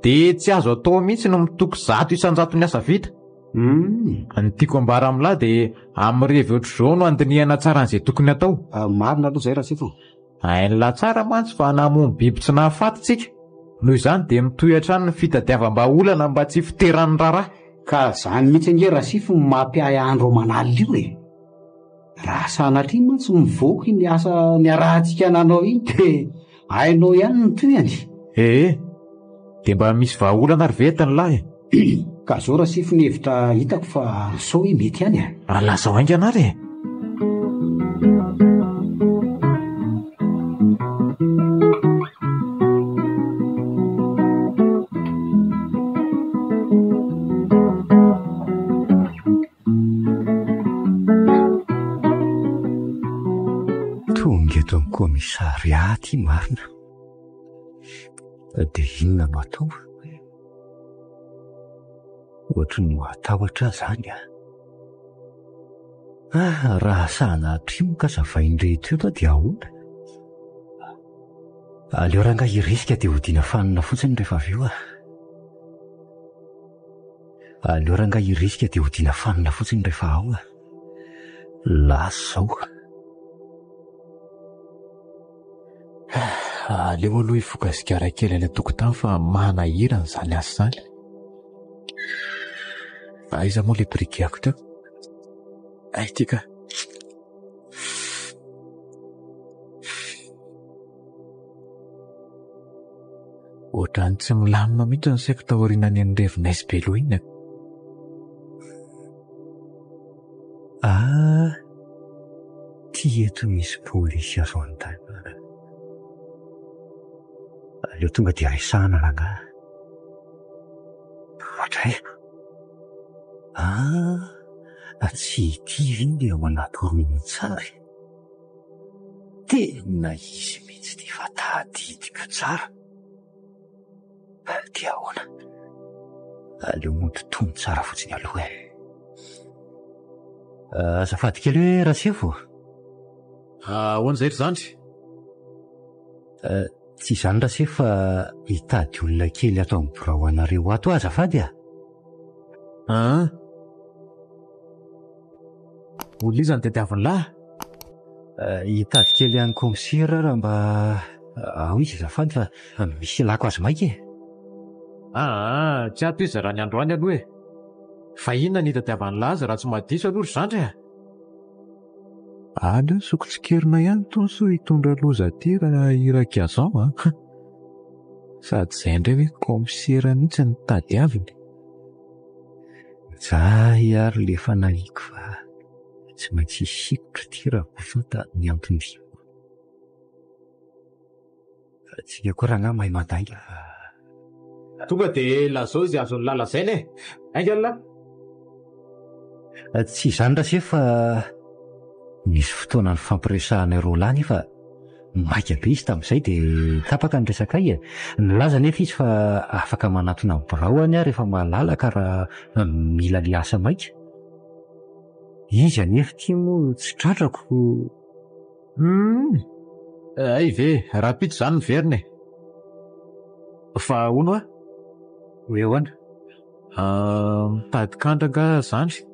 dia tsy azo atao mihitsy no mitoko 100 isan-jato ny asa vita. Ny tiako ambara amin'lahy dia amin'ireo ohatr'izao no andinihana tsara an'izay tokony atao. Marina aloha izay raha sefo. Hain'la tsara mantsy fa namono biby tsy nahafaty tsika. Noho izany dia mitohy hatrany ny fitadiavam-baolana mba tsy fiteran'ny raharaha. Ka izany mihitsy nge raha sifo mampiay andro manala io e. Raha sanatria mantsy mivoaka ny asa niarahantsika nanao iny dia hainao ihany ny toyany. Dia mba misy vahaolana ary vetany lahy. Ka zao raha sifo ny hevitra hitako fa sao hoe mety ihany a. Lasa hainga anary e. Tonga eto amin'ny komisariaty marina. Dia inona no atao? Ohatry no atahotra izany raha sahana atrimoka zavain-drehetra eto dia ahoana? Aleo rangahy hirisika dia hodiana fanina fotsiny rehefa avy eo Aleo rangahy hirisika dia hodiana fanina fotsiny rehefa ao Lasa izao. Aleo aloha hifoka zikara kely any an-tokotany fa manahirana izany asa izany. Aiza moa ilay brigako teo? Ity ka. Ohatrany tsy milamina mihitsy ny saiko taorianany ny revinaizy be loha iny. Ty eto misy polisy azo an-tany. Aleo tonga dia resahana rangahy. Ohatray. Tsy hitivy iny dia ao anaty horonan-tsary. Tena izy mihitsy ty fa tadidika tsara. Dia ahoana? Aleo mototomy tsara fotsiny aloha Azafady kely hoe Rasefo. Ahoana izay ry zandry? Tsy izany Rasefo fa hitady olona kely ato amin'ny birao anareo ato azafady a. Olona izy ny tadiaviny lahy? Hitady kely any komisera raha mba ao izy azafady fa misy lako azy maika e. Tsy ato izy raha ny androany aloha e. Fa inona ny tadiavany lahy azy raha tsy mahadiso aloha ry zandry a? Aleo sokotsikerina ihany itony so hitondra loza aty raha iraka azao a. Sady izay indray hoe komisera mihitsy ny tadiaviny. Zay ary le fanahiko fa tsy maintsy sikotra ty raha bofota ny antondrimo. Tsika koa raha mahay madainga. Tonga dia lazao izy azon'ny lalazaina e. Ainga la? Tsy izany Rasefo fa nisy fotoana ny fampiresahana ireo lahy nefa maika be izy tamin'izay dia tapaka ny resaka e. Nilaza nefa izy fa afaka manatona ny birao any rehefa malalaka raha mila le asa maika. Izy anefa tia moa tsy tratrako. Ay ve, rapito izany ny veriny e. Fa hono a? Hoe ahoana? Mitady kandraka zandry.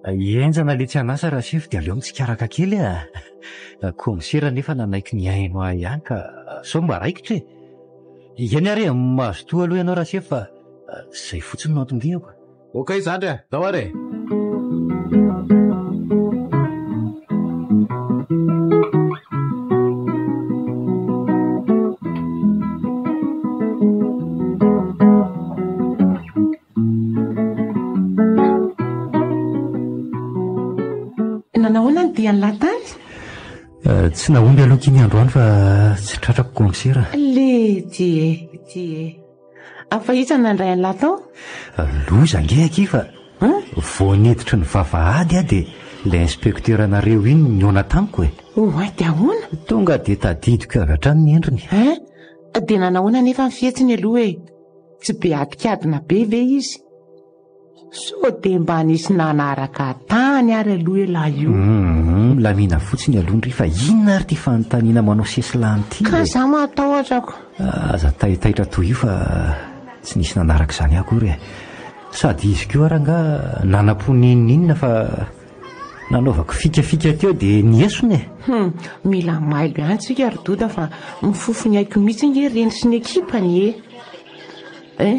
Enjana le tsy anasa Rasefo dia aleo mitsikaraka kely a. Komisera nefa nanaiky ny aino ahy ihany ka sao mba raikitra e. Iany ary mahazo toa aloha ianao Rasefo fa izay fotsiny no antondriako. Okey zandry a, dao ary. Nanahoana ny diany latany? Tsy naomby aloha kiny androany fa tsy tratrako komisera. Le tie. Afa isana nandray any latao? Loza ngehaki fa vao neditra ny vavahady a dia ilay inspektera anareo iny niona tamiko e. Oay dia ahoana? Tonga dia tadidiko avy hatrany ny endriny. Dia nanahoana nefa ny fihetsiny aloha e? Tsy be adikadina be ve izy? So dia mba nisy nanaraka tany ary aloha elahy io. Lamina fotsiny alondry fa inona ary ty fanontaniana manao sesilany ty. Ka za matahotrako. Aza tahitaitra toy io fa tsy nisy nanaraka izany akory e. Sady izy koa ranga nanam-poninina fa nanaovako fikafika teo dia niesony e. Mila mailo ihany tsika ry Doda fa mifofony aiko mihitsy nge reny sy ny ekipany e.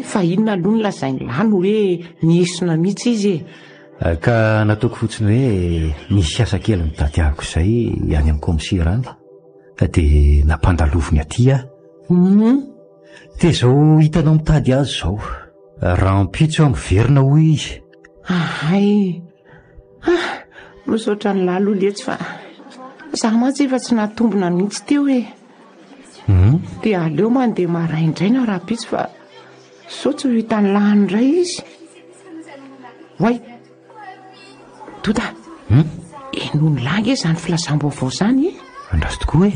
Fa inona aloha ny lazainy lany hoe niesona mihitsy izy e. Ka nataoko fotsiny hoe nisy asa kely nitadiavako izay any amin'ny komisera any dia nampandalovony aty a. Dia izao hitanao mitady azy izao rampitso miverina hoy izy. Misaotra ny lalo letsy fa za mantsy efa tsy natombona mihitsy teo e. Dia aleo mandeha maraindraina rapitso fa sao tsy ho hitany lany indray izy. Oay Doda, eno ny langy e izany filazam-baovao izany e. Andraso tokoa e.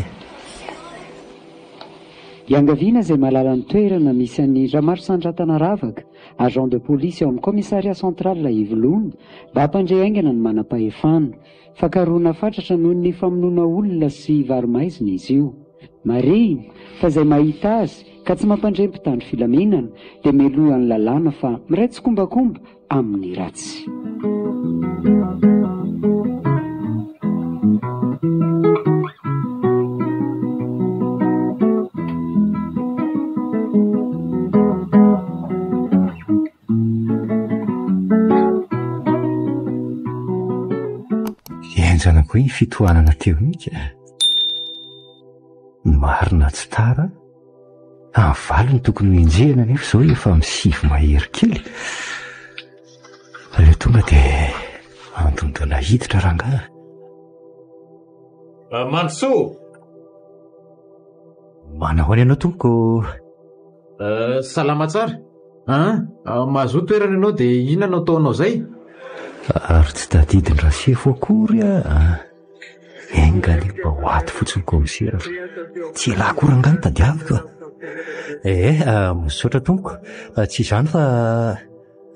Iangaviana izay malala ny toerana misy an'ny Ramaro Sandratana Ravaka, agent de police ao amin'ny commissariat central Ivelony, mba hampandray aingana ny manam-pahefana. Fakaroana fatratra noho ny famonoana olona sy varomaizina izy io. Mariny fa izay mahita azy ka tsy mampandray mpitandro filaminana dia milohan'ny lalàna fa miray tsikombakomba amin'ny ratsy. Enjana koa iny fitohanana teo nika. Marina tsy tara amin'ny valo ny tokony menjehana nefa izao efa misivy mahery kely. Aleo tonga dia andondona hiditra rangaha. Mansoa! Manahoana ianao tompoko? Salama tsara. Mazoto toerana ianao dia inona no ataonao izay? Ary tsy tadidiny Rasefo akory a. Engany mba ho ato fotsiny komisera fa tsy elahy akory angano tadiaviko. Misaotra tompoko. Tsy izany fa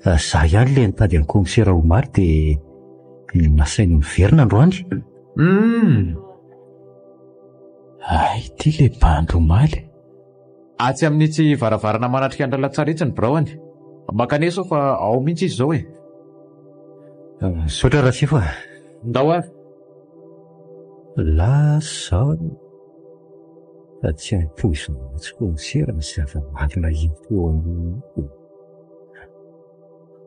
za ihany ilay nitady amin'ny komisera Omary dia nasainy miverina androany. Ay, ty le bandy omaly. Atsy amin'itsy varavarana manatrika andralatsara itsy ny braony. Makaneso fa ao mihitsy izy zao e. Sotra raha sifo a. Ndao avy. Lasa fa tsy haitoy tsy konsera misy afa-maty nahiny toa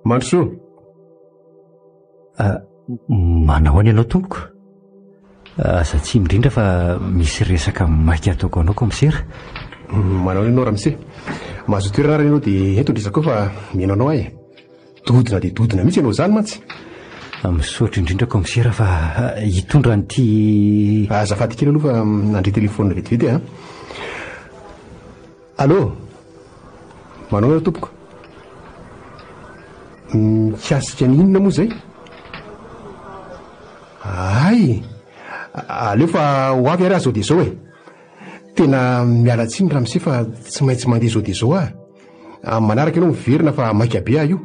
Mandrosoa. Manao any ianao tompoko? Asa tsy indrindra fa misy resaka maika ataoko anao komisera. Manao any ianao Ramose. Mahazo toerana ary ianao dia eto ndrisako fa mihainao ahy. Dodina dia dodina mihitsy ianao zany mantsy. Misaotra indrindra komisera fa hitondra an'ity azafady kely aloha fa nandry telefônina vetivety a. Allô? Manao ianao tompoko? Kiasika ny inona moa zay? Ay, aleo fa ho avy ary aho zao dia zao e. Tena miala tsiny Ramose fa tsy maintsy mandeha zao dia zao ah. Manaraka ianao miverina fa maika be aho io.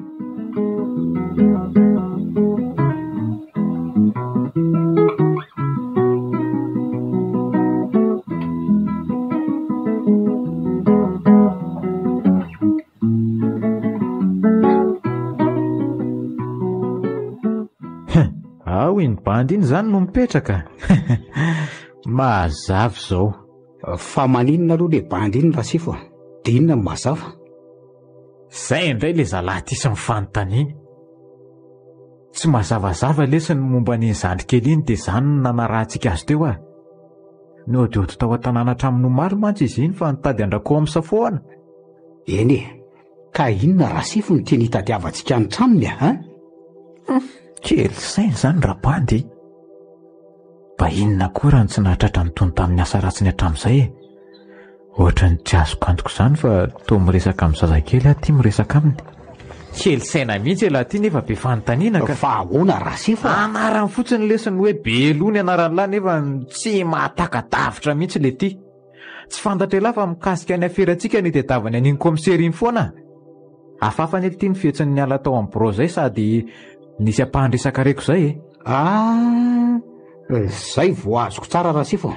Ny bandy iny zany no mipetraka. Mazava zao. Fa maninona aloha le bandy iny raha sifo? Dia inona no mazava? Zay indray le zalahy ty sy mifanontaniany. Tsy mazavazava lesany momba ny zandrikely iny dia zany no nanarahantsika azy teo ah. Niodiodo tao an-tanàna hatramin'ny maro mantsy izy iny fa nitady andrako amin'ny safoana. Eny e, ka inona raha sifo no tiany hitadiavantsika any traminy ah? Kely sainy zany rabandy. Mba inona koa raha ny tsy nahatratra nytony tamin'ny asa ratsiny hatramin'izay e. Ohatra ny tsy azoko antoko izany fa toa miresaka amin'ny zazakely aho ty miresaka aminy. Kely saina mihitsy laha ty nefa be fanontaniana ka. Fa ahoana raha sifo? Anarany fotsiny lesany hoe beloa ny anarany lahy nefa tsy mahatakadavitra mihitsy le ty. Tsy fantatra lahy fa mikasika ny aferantsika ny tediavany an'iny komisera iny foana. Afafa ny ty ny fihetsiny ny ala tao amin'ny bro zay sady nisy ampahandresaka reko zay e. Zay vo azoko tsara raha sifo.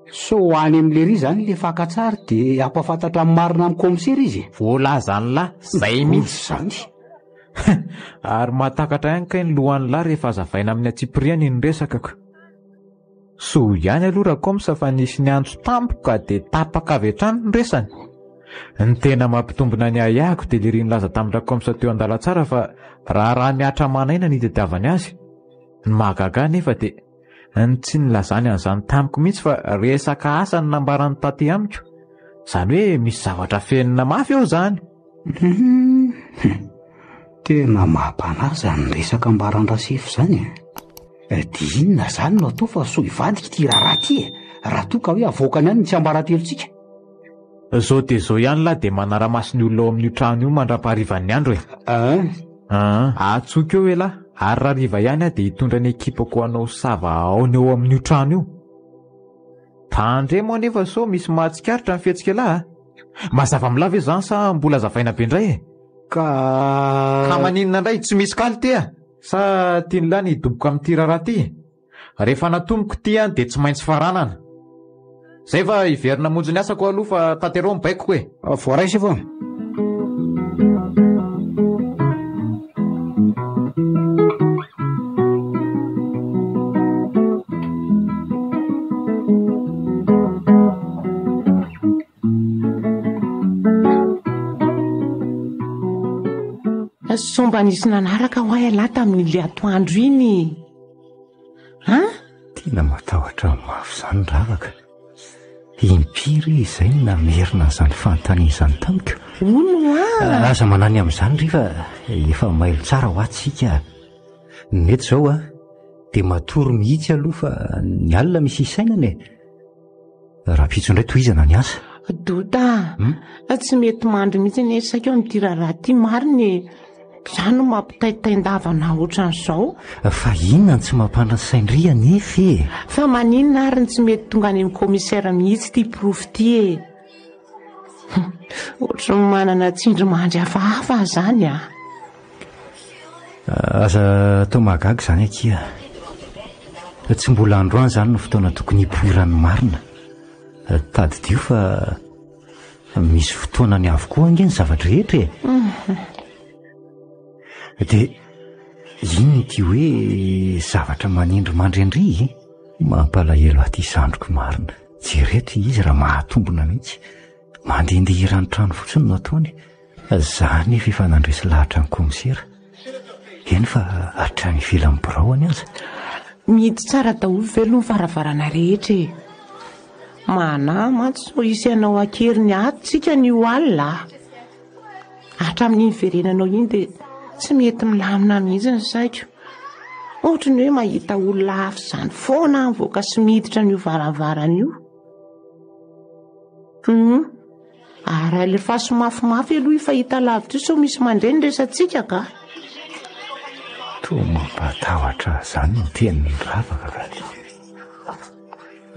So any amin'lery zany le fankatsary dia ampafantatra amin'ny marina amin'ny komisera izy. Voalaza ny lahy zay mihitsy zany. Ary mahatakatra ihany kay ny lohan'ny lahy rehefa azavaina amin'ny atsipriany ny resakako. So ihany aloha raha komsa fa nisy ny antso tampoka dia tapaka avy hatrany ny resany. Ny tena mampitombona ny ahako dia liry nilaza tamin'ny komsa teo an-dalatsara fa raha miatra manaina ny tediavany azy. Ny mahagaga nefa dia ny tsy nilazany an'izany tamiko mihitsy fa resaka asa ny nambarany taty amiko. Izany hoe misy zavatra fenina mafy eo zany. Tena mampanaza ny resaka ambarany rasifo zany. Dia inona zany no atao fa so hivadika ty raharaha ty e. Raha toa ka hoe avoakany ihany ny tsy ambaratelontsika. Zao dia zao ihany lahy dia manara-maso ny olona ao amin'io trano io mandra-paharivan'ny andro e. Atsoka eo e lahy. Ary raha riva ihany aho dia hitondra ny ekipako anao sava ao ny eo amin'io trano io. Tandre moa nefa so misy mahatsikaritra ny fihetsika lahy. Mazava milava e zany sa mbola zavaina be indray e? Ka maninona indray tsy misy kalite ah? Sa tiany lahy nidoboka amin'ity raharaha ty? Rehefa natomoko ty dia tsy maintsy faranana. Zay fa hiverina monjy ny asako aloha fa taterao mibaikoko e. Voaray sy foana. Somba nisy nanaraka ho ahy lahy tamin'ile atoandro iny. Tena matahotra mafy zany ravaka. Impiry izay namerina izany fanontaniana izany tamiko. Ono aza manany amin'izany rifa efa mailo tsara ho atsika. Neto zao dia matory mihitsy aloha fa ny alina misy isainana e. Raha pitso indray tohizana ny asa. Dota, tsy mety mandry mihitsy ny esaka eo amin'ity raharaha ty mariny. Izany no mampitaitaindavana ohatran'izao. Fa inona ny tsy mampandra ny saindria nefa e? Fa maninona ary ny tsy mety tonga any amin'ny komisera mihitsy ty profy ty e. Ohatra ny manana tsindry mandry hafahafa zany ah. Aza tao mahagaga izany akia. Tsy mbola androany izany no fotoana tokony hipoiran'ny marina. Tadidio fa misy fotoana ny avokoa ange ny zavatra rehetra e. Dia iny ty hoe zavatra manindry mandrendry mampalahelo aty zandroko marina. Jereto izy raha mahatombona mihitsy. Mandehandeha hirany trano fotsiny no ataony. Zany efa efa nandresy lahatra ny komisera. Eny fa hatrany ivelan'ny biraony aza. Mihitsy tsara daholo velo ny varavarana rehetra e. Mana mantsy so isy anao akeriny atsika ny oalina. Hatramin'ny verenanao iny dia tsy mety milamina mihitsy ny saiko. Ohatra ny hoe mahita olona hafa izany foana mivoaka sy miditra n'io varavarana io. Ary alefa somafimafy aloha fahita lavitra io so misy mandreny resantsika ka. Toa mampatahotra izany ny tenin'ny ravaka ka.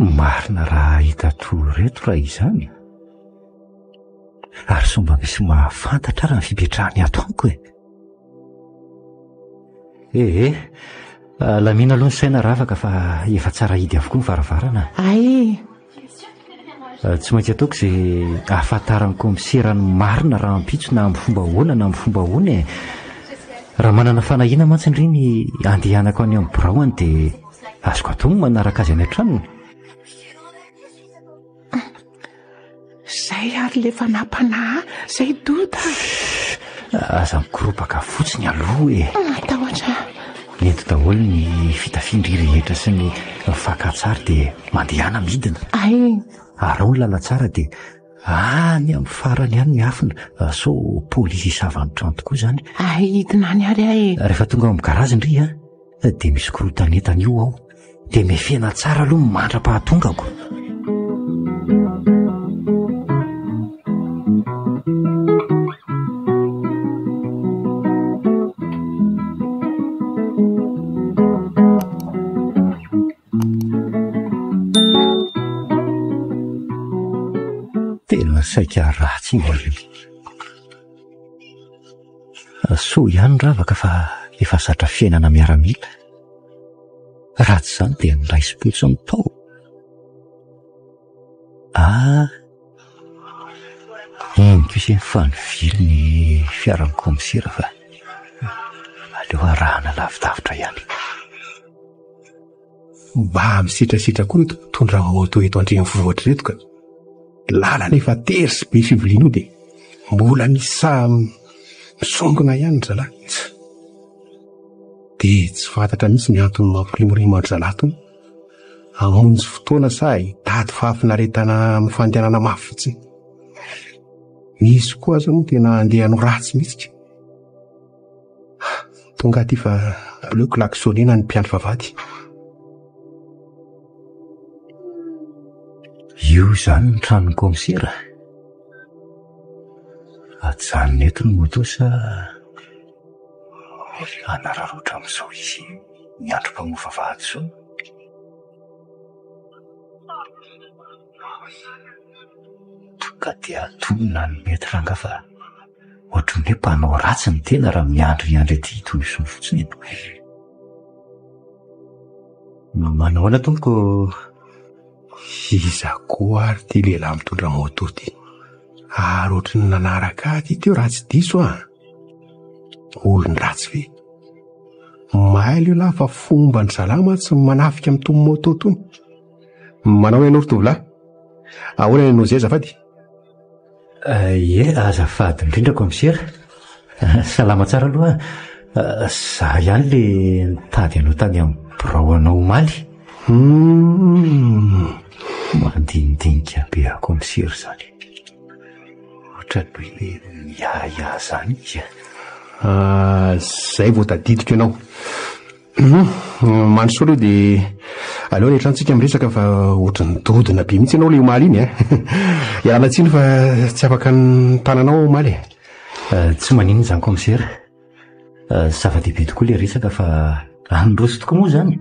Marina raha hita toreto raha izany. Ary somba misy mahafantatra raha ny fipetrahany ato amiko e. Lamina aloha ny saina ravaka fa efa tsara hidy avokoa ny varavarana. Tsy maintsy ataoko izay ahafantaran'ny komisera ny marina raha ampitso na amin'ny fomba hoana na amin'ny fomba hoana e. Raha manana fanahina mantsy indriny andehanako any amin'ny biraony dia azoko atao manaraka azy any an-tranony. Zay ary le fanampanahy zay dota. Aza mikoropaka fotsiny aloha e. Tahotra. Nento daholo ny fitafindry rehetra sy ny fankatsary dia mandehana midina. Raha ho lala tsara dia any amin'ny farany ihany ny afina. So polisy isavan'ny trano tokoa izany. Hidina any ary ahy. Rehefa tonga amin'ny garazy indry dia misy korotanetana io ao. Dia mefena tsara aloha mandra-pahatongako. Tena saika ratsy iny. So ihany ravaka fa efa zatra fiainana miaramila. Ratsy izany dia niraisy-potso amin'ny tao. Inoko isy fa nivily ny fiaran'ny komisera fa aleo arahana lavidavitra ihany. Mba misitrasitra koa ny tondra moto eto andrenivohitra reto ka. Lalana efa tery sy be fiviliana io dia mbola misy misongona ihany ny zalahy. Dia tsy fantatra mihitsy ny antony mampirimorimo andry zalahy tony. Hamonjy fotoana sa hitady fahafinaretana amin'ny fandehanana mafy fotsiny. Misy koa aza moa tena andeha no ratsy mihitsy. Tonga aty fa aleoko laksonena ny mpiandry vavady. Io izany ny tranon'ny komisera. Ajanony eto ny moto sa anararotra amin'izao izy miandro mpamofa vavahady izao. Tonga dia atonina ny mety ranga fa ohatran'ny hoe mpanao ratsy ny tena raha miandry aty toy izao fotsiny. Manao tompoko. Iza koa ary ty lehilahy mitondra moto ty. Ary ohatrany nanaraka aty teo ratsy diso olony ratsy ve. Mahay io lahy fa fomba ny zalama tsy manafika amin'ny tomo moto tony. Manao hoe nortovolahy. Ahoana ny nozay azafady? Azafady indrindra komisera. Salama tsara aloha. Za ihany le nitady anao tany amin'ny birao anao omaly. Mandinidinika be komisera izany. Ohatran'ny hoe miaya izany izy. Zay vao tadidiko ianao. Mandrosoa aloha dia aleo rehetra antsika miresaka fa ohatrany dodina be mihitsy ianao le omaly iny. Ialana tsiny fa tsy afaka ny tananao omaly. Tsy maninona izany komisera. Zava-dehibe tokoa le resaka fa androso tokoa moa izany.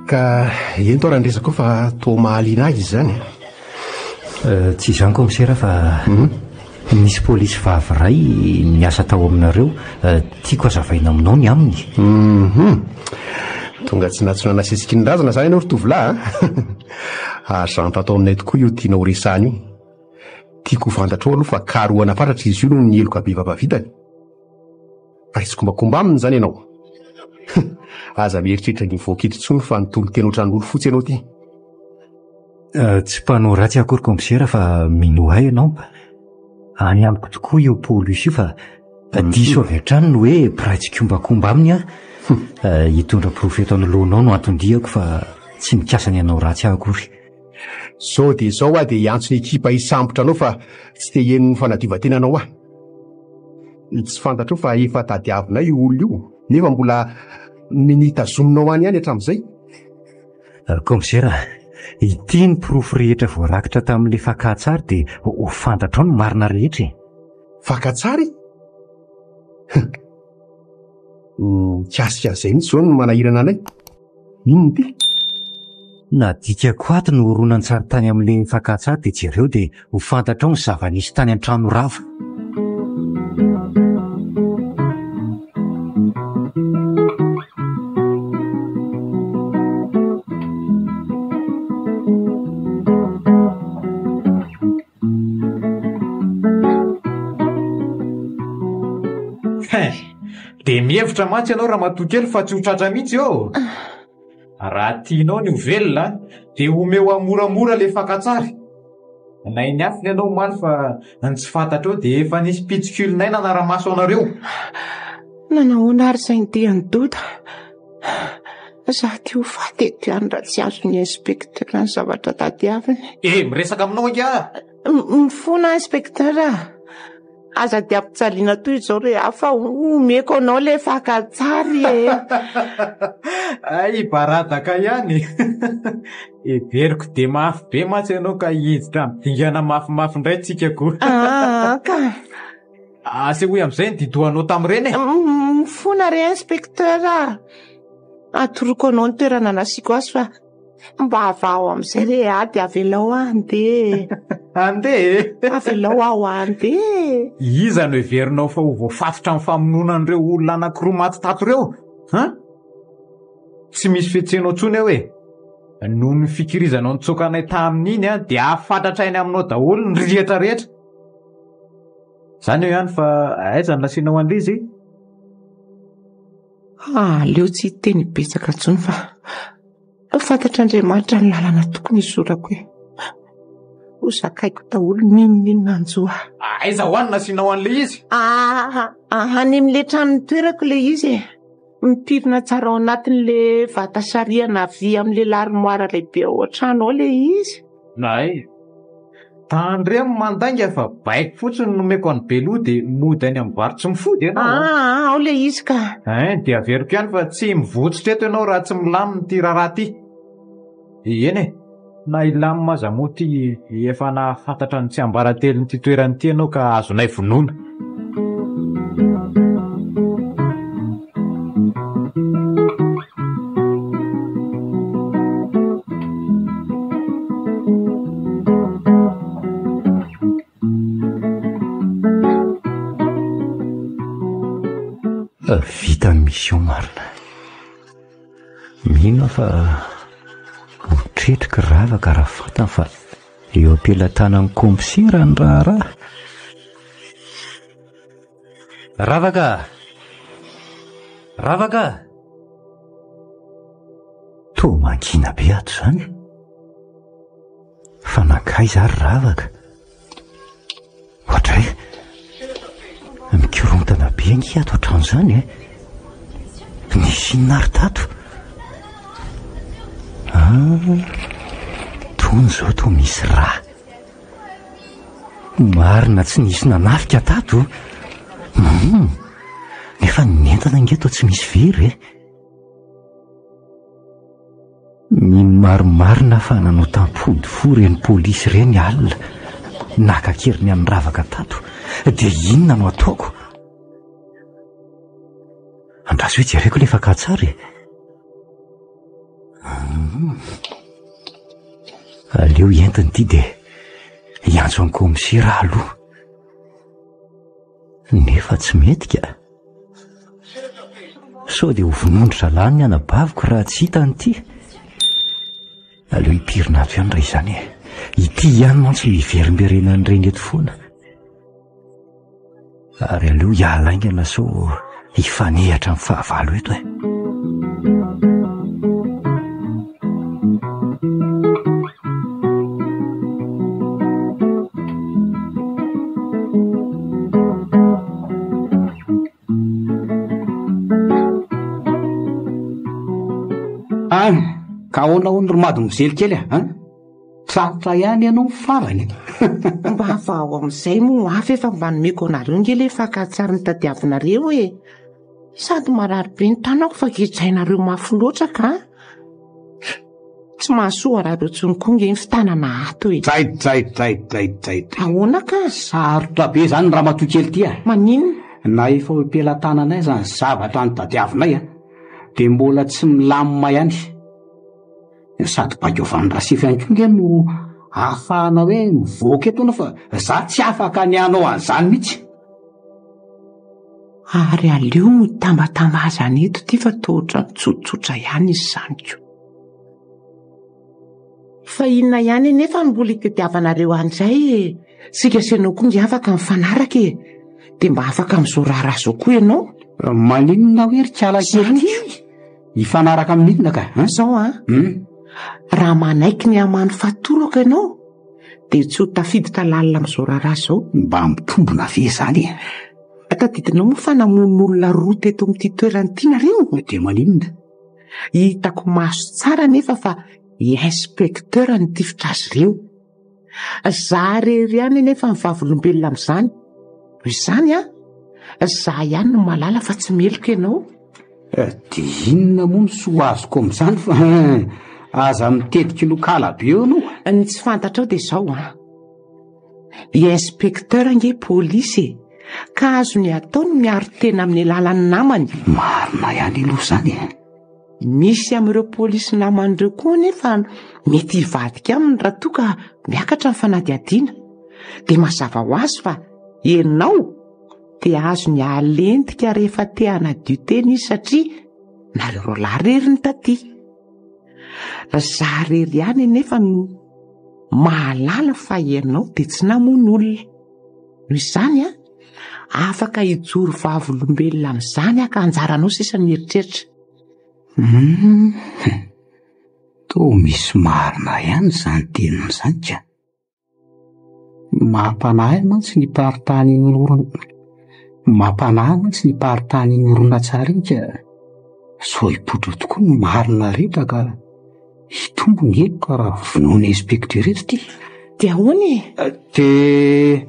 Ka eny to raha nresaka koa fa toa mahaliana azy izany. Tsy izany komisera fa nisy polisy vavy ray miasa tao aminareo, tiako hazavaina aminao ny aminy. Tonga tsy natsonana sesiky ny razana zany ianao ry tovolahy. Azanto atao aminay tokoa io tianao resahana io. Tiako fantatrao aloha fa karohana fatratra izy io no ny eloka be vavavitany. Fa hisy kombakomba aminy zany ianao. Aza mieritreritra ny voakidy tsony fa nitolo tena ohatran'olo fotsy ianao ty. Tsy mpanao ratsy akory komisera fa minohay ianao. Any amiko tokoa io polisy io fa diso avy hatrany no hoe mpiray tsy kombakomba aminy hitondra profeta anoloanao no antondiako fa tsy mikasany ianao ratsy akory. Sao dia zao dia hiantso ny ekipa hisambotra anao fa tsy te hieno ny fanadiova-tena anao Tsy fantatrao fa efa tadiavina io olona io, nefa mbola nitazominao any hatramin'izay. Komisera, ity ny profy rehetra voarakitra tamin'ilay fakantsary dia ho fantatrao ny marina rehetra. Fakantsary? Kiasika izay mihitsy zao no manahirana anay. Inona ty? Nadikako ato no horonan tsara tany amin'ilay fakantsary dia jereo dia ho fantatrao ny zava-nisy tany an-trano rava. Dia mihevitra mantsy ianao raha matokely fa tsy ho tratra mihitsy eo. Raha tianao ny ovelona dia omeo amoramora ilay fakantsary. Na iny afiny ianao maly fa ny tsy fantatrao dia efa nisy pitsikilinay nanara-maso anareo. Nanahoana ary izay dia nidoda. Zaho tia ho faty any raha tsy azo ny inspektera ny zavatra tadiaviny. Miresaka aminao angia. Mifona inspektera. Aza dia ampitsaliana toy izao rehefa omeko anao ilay fakantsary. Ay, baradaka ihany. Everiko dia mafy be mantsy ianao ka hiditra midingana mafimafy indray tsika koa. Ka. Asa hoe amin'izay ny didohanao tamin'ireny. Mifona re inspektera. Atoroko anao ny toerana nasiako azy fa mba avao amin'izay dia avelao andeha. Andeha? Avelao aho andeha. Iza no heverinao fa ho voafatotra amin'ny famononan'ireo olona anankiroa maty tato ireo? Tsy misy fihetsenao intsony hoe noho ny fikirizanao nitsokanay tamin'iny dia afantatra ainy aminao daholo ny rihatra rehetra. Izany eo ihany fa aiza no nasianao an'ilay? Leo tsy teny betsaka intsony fa fantatr'Andriamanitra ny lalana tokony hisorako hoe ho zakaiko daholo ninona anjoa. Aiza ho any nasianao an'ilay izy? Any amin'ilay trano toerako ilay izy. Mipirina tsara ao anatin'ilay vata sariana vy amin'ilay larimoara lehibe ao an-trano ao ilay izy. Nay, tandre mandainga fa baiko fotsiny nomeko any beloha dia mody any amin'ny vary tsy mifody ianao. Ao ilay izy ka. Dia averiko ihany fa tsy mivotsitra eto ianao raha tsy milamina ty raharaha ty. Eny na ilamina aza moa ty efa nahafantatra ny tsy ambarateliny ty toerany ty ianao ka azonay vonoina. Vita ny mission marina. Mino fa hotretrika ravaka raha fantany fa eo ampelantanan'ny komisera ny raharaha. Ravaka! Ravaka! Toa mangina be ato izany. Fa nankaiza ary ravaka? Ohatra hoe mikorontana be angia ato an-trano izany nisy inona ary tato? Tony izao toa misy raha. Marina tsy nisy nanafika tato. Nefa ny entana ange toa tsy misy very. Ny marimarina fa nanao tampody fo reny polisy reny alina nakakeriny amin'ny ravaka tato. Dia inona no ataoko? Andraso hoe jereko ilay fakantsary. aleo entiny ity dia hiantso any komisera aloha nefa tsy mety ka sao dia ho vonondro zalany ny anabaviko raha tsy hitany ity. Aleo hipirina ato ihany raha izany ity ihany mantsy hiverimberena an'ireny eto foana ary aleo hialaingana sao hifanehatra amin'ny fahavalo eto ka ahoana hono romady mizely kely trarotra ihany ianao farany mba vao amin'izay moa hafa efa mba nomeko anareo ngely efakatsary ny tadiavinareo sady marary be ny tanako fa ketrainareo mafy loatra ka tsy mahasoa rahareo tsony koa nge ny fitanana ato Zay ahoana ka sarotra be zany raha matoa kely ty maninona na efa oempelatananay zany zavatra ny tadiavinay dia mbola tsy milamima ihany sady bakeovan'ny rasify ihany koa nge no ahafahana hoe mivoaka etona fa za tsy afaka ny anao an'izany mihitsy. Ary aleo mitambatambazana eto ty fa tohatra mitsotsotra ihany izy zany ko fa inona ihany nefa mbola itadiavanareo an'izay sika senao koa nge afaka mifanaraka dia mba afaka mizorara zao koa ianao. Maninona hoe rikala kely hifanaraka amin'inona ka zao raha manaiky ny amany fatoraka ianao dia tsy ho tafiditra lalina mizorara zao mba mitombona ve zany tadidinao moa fa namon'olona roa teto amin'ity toerany tianareo dia maninona hitako maso tsara nefa fa inspektera ny tifitra azy ireo za rery ihany nefa mivavolombelona amin'izany noho izany za ihany no malala fa tsy meloka ianao. dia inona moa no soa azoko amin'izany fa aza mitediky lokala be eo anao ny tsy fantatra ao dia izao inspektera nge polisy ka azo ny ataony miaro tena amin'ny alalan'ny namany. Marina ihany aloha zany misy amin'ireo polisy naman'ireo koa nefa mety hivadika aminy raha toa ka miakatra ny fanadihadiana dia mazava ho azy fa ianao dia azo ny alentika rehefa te hanadio tena izy satria nareo lahy rery ny taty za rery ihany nefa mahalala fa ianao dia tsy namon'olona noho izany afaka hijoro vavolombelona amin'izany ka anjaranao sisa ny heritreritra. toa misy marina ihany zany teniny zany ka mampanahy mantsy ny paritany orona tsara iny ka sao hipotra tokoa ny marina rehetra ka hitombo ny eko ka raha vonoana inspektera eto ty dia ahoana dia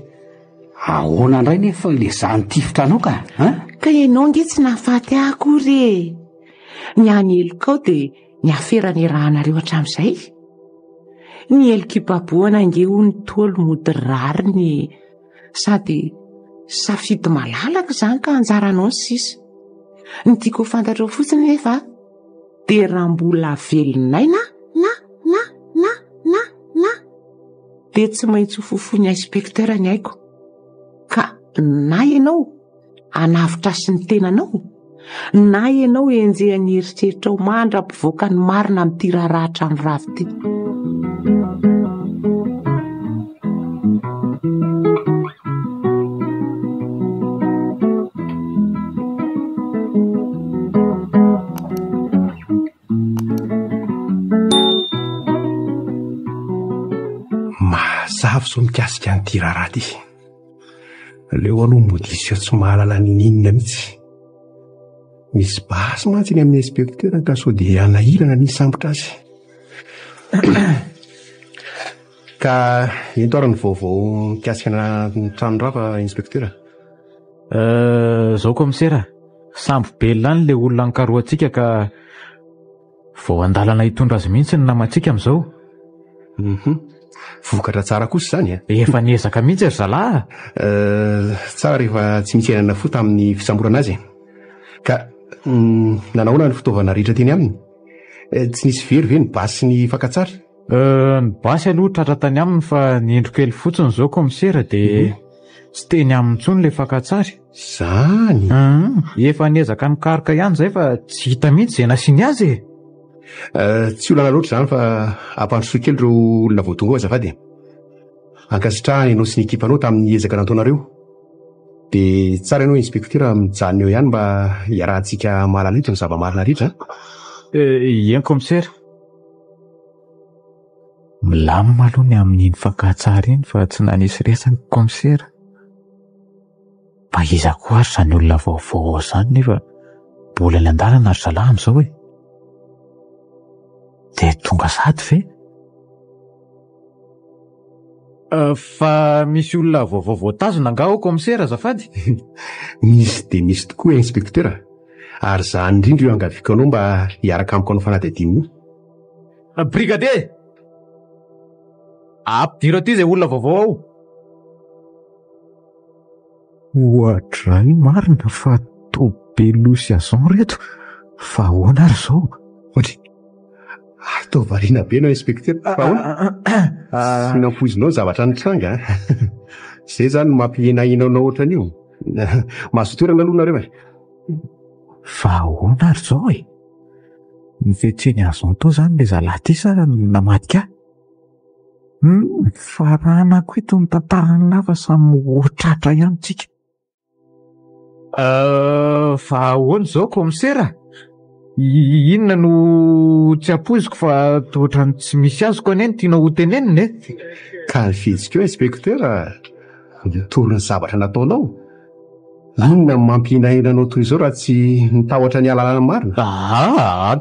ahoana indray nefa le zany tifitra anao ka ianao nge tsy nahafaty akory ny any elokao dia ny aferany rahanareo hatramin'izay ny elok'ibaboana nge ho ny tolo mody rariny sady safidy malalaka zany ka anjaranao ny sisa ny tiako ho fantatrao fotsiny nefa dia raha mbola velonay na dia tsy maintsy ho fofon'ny inspektera ny aiko ka na ianao anavitra sy ny tenanao na ianao enjehany heritreritra ao mandra-pivoaka ny marina amin'ity raharahatra ny ravy ity. Mazava so mikasika an'ity raharaha ty leo aloha modisio tsy mahalala ninina mihitsy misy basy mantsy ny amin'ny inspektera ka sao dia anahirana ny sambotra azy ka entoara ny vaovao mikasika ny trano rava inspektera. Zao komisera sambo belona any le olona nikaroantsika ka vao andalana hitondra azy mihitsy ny namantsika amin'izao. Vokatra tsara kosa zany efa niezaka mihitsy ry zalahy tsara rehefa tsy misy enana fo tamin'ny fisamborana azy ka nanahoana ny fitaovana rehetra teny aminy Tsy nisy very ve ny basy sy ny fankatsary? Ny basy aloha tratra tany aminy fa niendro kely fotsiny zao komisera dia tsy teny aminy intsony ilay fankatsary. Zany? Efa niezaka nikaroka ihany izay fa tsy hita mihitsy izay nasiany azy e. Tsy olana loatra izany fa ampandrosoa kely ireo olona voatonga ao azafady. Ankasitrahany ianao sy ny ekipanao tamin'ny ezaka nataonareo. Dia tsara ianao inspektera mijanona eo ihany mba hiarahantsika mahalala ny zava-marina rehetra. Ien komisera. Milamina aloha ny amin'iny fankatsary iny fa tsy nanisy resaka komisera. Iza koa ary izany olona vaovao izany nefa mbola ny andalana ry zalahy amin'izao e. Dia tonga sady ve? Fa misy olona vaovao tazona nga ao komisera azafady? Misy dia misy tokoa inspektera. Ary izany indrindra io angaviako anao mba hiaraka amiko anao fanadihadiana io. Brigade! Ampidiro aty izay olona vaovao ao. Ohatray marina fa Tobelosy azon reto. Fa ahoana ary izao? Atao variana be nao inspektera. Fa ahoana? Sy nampoizinao zavatra nitranga. Izay izany mampihinahinaonao ohatran'io. Mahazo toerana aloha nareo e. Fa ahoana ary izao e? Nivetreny azon tao izany ilay zalahy ty sa namadika? Fa raha anako eto ny tantarany lava samy ohatratra ihany tsika. Fa ahoana izao komisera? Inona no tsy apoiziko fa ohatrany tsy misy azoko aneny tianao ho tenenina e? Ka nifetsika eo inspektera. Nitory ny zavatra nataonao. Inona ny mampihinahinaanao toy izao raha tsy nitahotra ny alalana marina?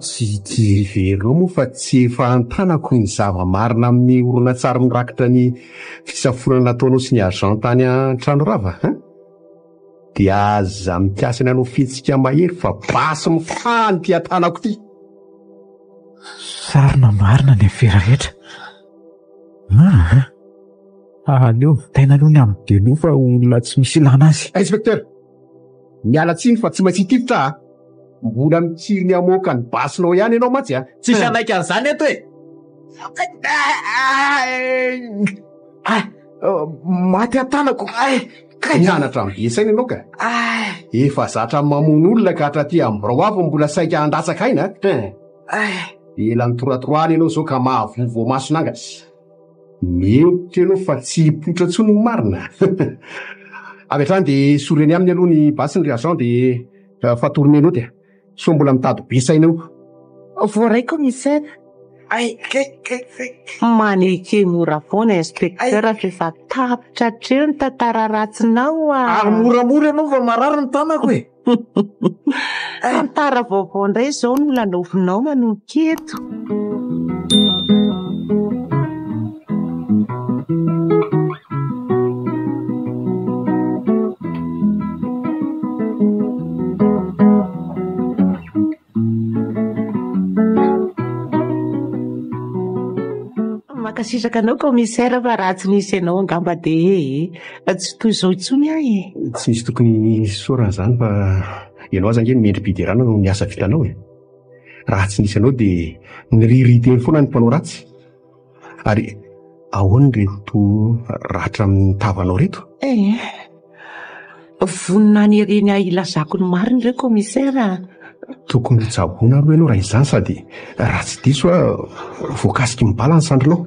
Tsy verinao moa fa tsy efa antanako ny zava-marina amin'ny horonan-tsary mirakitra ny fisaforana nataonao sy ny agent tany an-trano rava. Dia aza mikasa ny anao fihetsika mahery fa basy mifany ty antanako ty. Sarina marina ny afera rehetra. Aleo, tena aloha ny amin'ny delo fa olona tsy misy ilana azy. Inspektera, miala tsiny fa tsy maintsy hitifitra a. Mbola mitsiry ny amoaka ny basinao ihany ianao matsy a. Tsy sanaika an'izany eto e. Maty an-tanako. Mianatra amin'ny besaina ianao ka. Efa zatra mamono olona ka hatraty amin'irao avy mbola saika handatsaka aina. Ela nitoratoroany ianao izao ka mahavovo masonanga. Mety ianao fa tsy hipoitra intsony ny marina. Avy hatrany dia soreny aminy aloha ny basy ny agent dia fatorony ianao dia. So mbola mitady besaina io. Voaray komisera. Maneke mora foana inspektera fa tapitra hatreo ny tantara ratsinao a. Ary moramora ianao fa marary ny tanako e. Tantara vaovao indray izao no lanovinao manomboka eto. Makasitraka anao komisera fa raha tsy nisy ianao angamba dia tsy toy izao intsony ahy. Tsy misy tokony saorana izany fa ianao aza angeny mendrim-piderana no ny asa vitanao e. Raha tsy nisy ianao dia niririteny foana ny mpanao ratsy. Ary ahoana reto ratra amin'ny tavanao reto? Vonina ny ireny ilazako ny marina ireo komisera. Tokony hitsaboana aloha ianao raha izany sady raha tsy diso voakasiky mibala ny sandrinao.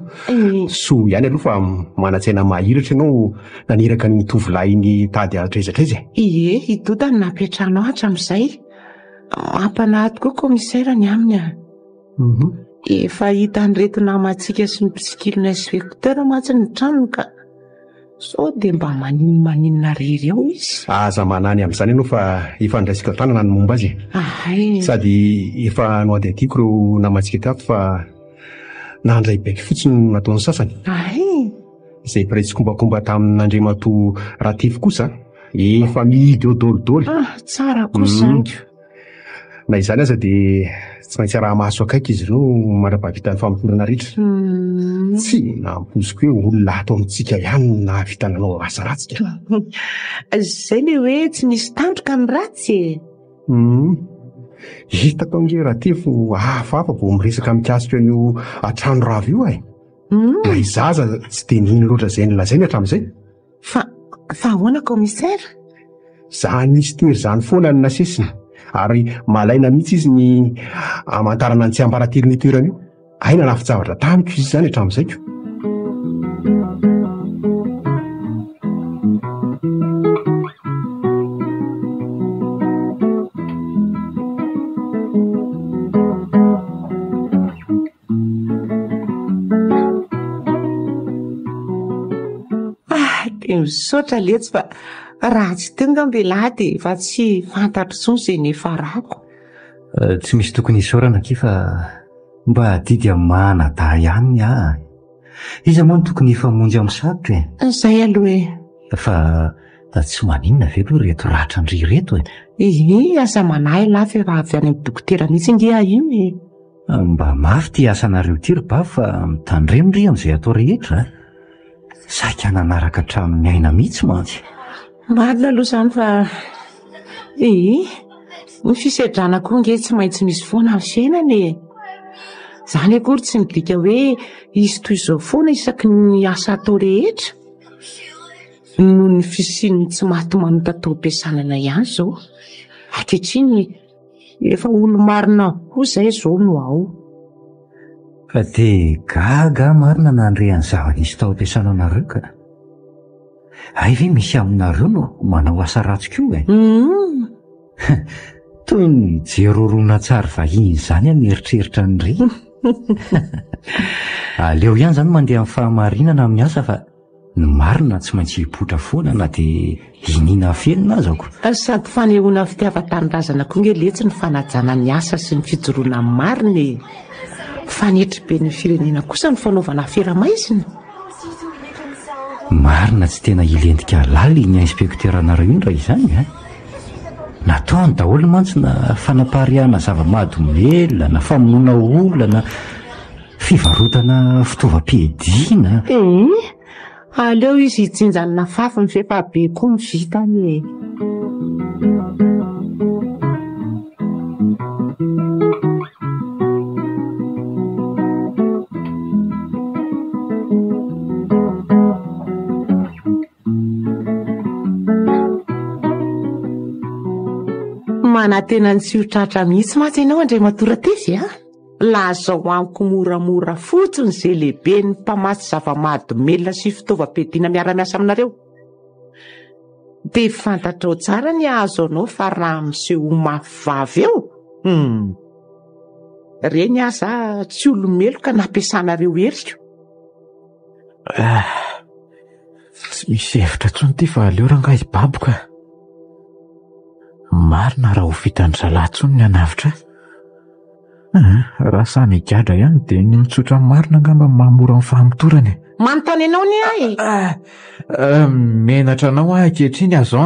So ihany aloha fa mana-tsaina mahiratra ianao naniraka ny tovolahy ny tady atraizatraiza. Hitota ny nampiatranao hatramin'izay. Mampanahy tokoa komisera ny aminy a. Efa hita ny reto namantsika sy ny mpisikilona inspektera matsy ny tranony ka sao dia mba maninona rery eo izy. Aza manany amin'izany ianao fa efa niraisika tanana ny momba azy. Sady efa noadihadiako ireo namantsika tato fa nandray baiky fotsiny no nataon'ny sasany. Izay mpiresy kombakomba tamin'ny Andriamatoa Ratify kosa efa mihidy eo dôlidôly. Tsara kosa izany. Na izany aza dia tsy maintsy raha maso akaiky izy ireo mara-bavita ny famotorana rehetra. Tsy nampoziko hoe olona ato amintsika ihany nahavita nanao asa ratsy. Izay ilay hoe tsy nisy tandroka ny ratsy. hitako nge raha tefo hafahafa vo miresaka mikasika io atrano rava io ay. Na izaza tsy de nino loatra zay nylazainy hatramin'izay. Fa ahoana commissaire? Za nisy tery zany foana ny nasesiny ary malaina mihitsy izy ny amantarana ny tsy ambarateliny toerana io. Aina nafitsavatra tamiko izy zany hatramin'izayko. Misaotra letsy fa raha tsy tonga mbelahy dia efa tsy fantatro tsony izay nefarako. Tsy misy tokony isaorana ki fa mba didy manada ihany iza moa no tokony hifamonjy amin'ny sarotra Izay aloha fa tsy maninona ve aloha reto ratrandry reto asa manahy lafa efa avy any amin'ny dokotera mihitsy ngia iny. Mba mafy ty asanareo ty ry bavy fa mitandremindry amin'izay atao rehetra saika nanaraka hatramin'ny aina mihitsy mantsy. Marina aloha izany fa ny fisedrana koa nge tsy maintsy misy foana amin'ny fiainana. Izany akory tsy midika hoe izy toy izao foana isaky ny asa atao rehetra noho ny fisian'ny tsy mahatomanoka atao am-piasanana ihany izao. Ankehitriny efa olo marina koa izay izao no ao. Fa dia gaga marina nandrean'ny zava-nisy tao am-piasana anareo ka ay ve misy aminareo no manao asa ratsy koa toy ny jerorona tsara vahiny izany mieritreritra ny re. Aleo ihany izany mandeha amin'ny fahamarinana amin'ny asa fa ny marina tsy maintsy hipotra foana na dia inina fenina azako. Sady fanehoana fitiavan-tanindrazana koa nge letsy ny fanajana ny asa sy ny fijoroana amin'ny marina. Fanetry be ny firenena kosa ny fanaovana fira-maizina. Marina tsy tena hilentika laly ny inspekteranareo iny raha izany nataony daholo mantsy na fanapariana zava-mahadomela na famonoana olana fivarotana fitaovam-piadiana. Aleo izy hitsinjany na fafy ny fefabe koa mivitany. Manantena ny tsihotratra mihitsy mantsy ianao Andray Matoratesy lazao amiko moramora fotsiny izay lehibe ny mpamatsy zava-mahadomelina sy fitaovam-piadiana miara-miasa aminareo. Dia fantatrao tsara ny azo anao fa raha miseho mafivavy eo reny aza tsy olomeloka nampiasanareo heriko. Tsy misy hevitra tsony ty fa aleo rangahy baboka. Marina raha ho vitan'ny zalahy ny anavitra. Raha samy higadra ihany dia ny mitsotra marina angamba mahamora amin'ny fahamotorany. Manontany ianao ny menatra anao ankehitriny azo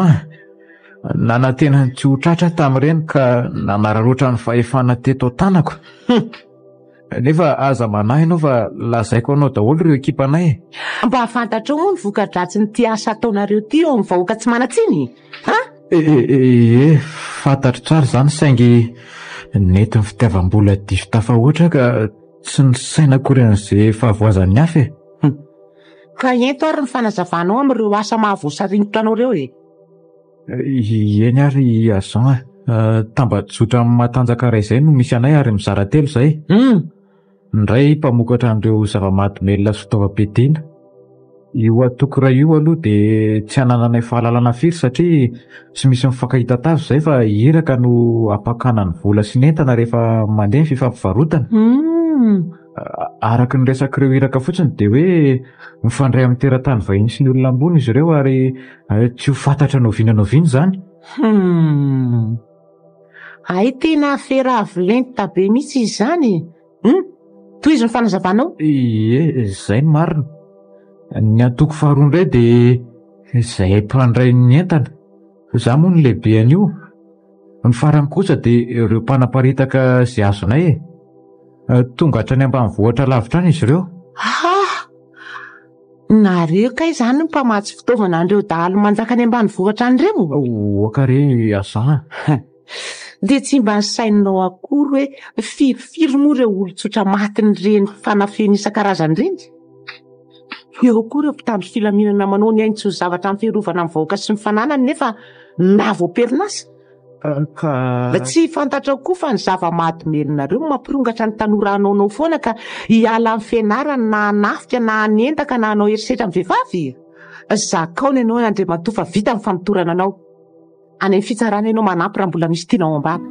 nanantena ny tsy ho tratra tamin'ireny ka nanararoatra ny fahefana teto tanako. Nefa aza manahy ianao fa lazaiko anao daholo ireo ekipanay. Mba hafantatrao moa ny voka-dratsy ny ty asa ataonareo ty eo amin'ny vahoaka tsy manatsiny. Fantatro tsara izany saingy nety ny fitiavam-bola diso tafahoatra ka tsy nisaina akory an'izay fahavoazan'ny hafa. Ka ento ary ny fanazavanao amin'ireo asa mahavoasaringotra anao ireo Eny ary azon tambajotra amin'ny matanjaka iray izay no misy anay ary mizara telo izay. Indray mpamokatra an'ireo zava-mahadomelina sy fitaovam-piadiana. Io atoko raha io aloha dia tsy hanananay fahalalana firy satria tsy misy mifankahita tazo izay fa iraka no apakana ny vola sy ny entana rehefa mandeha ny fifampivarotana. Araka ny resak'ireo iraka fotsiny dia hoe mifandray amin'ny teratany vahiny sy ny olona ambony izy ireo ary tsy ho fantatra noviana izany. Ay tena fera avolenta be mihitsy izany. Toy izy ny fanazavanao? Izay ny marina. Ny atoko faharoa indray dia izay mpandray ny entana. Izaho moa ny lehibe an'io. Ny farany kosa dia ireo mpanaparitaka izay azonay. Tonga hatrany ambanivohitra lavitra any izy ireo. Nareo kay izany ny mpamatsy fitaovana an'ireo dahalo manjaka any ambanivohitra an'ireo? Okare aza. dia tsy mba nysaininao akory hoe firy moa ireo olon-tsotra matin'ireny fanafeny isan-karazany reny? Eo koa ireo mpitandro filaminana manao ny ainy tsy ho zavatra amin'ny fiarovana amin'ny vahoaka sy ny fananany nefa na voaperinasa. Tsy fantatrao koa fa ny zava-mahadomelonareo mampirongatra ny tanora anaonao foana ka hiala amin'ny fianarana na hanafika na hanentaka na hanao herisetra amin'ny vehivavy. Zakaona ianao Andriamatoa fa vita amin'ny fanotorana anao. Any amin'ny fitsarana ianao manampy raha mbola misy tianao ambany.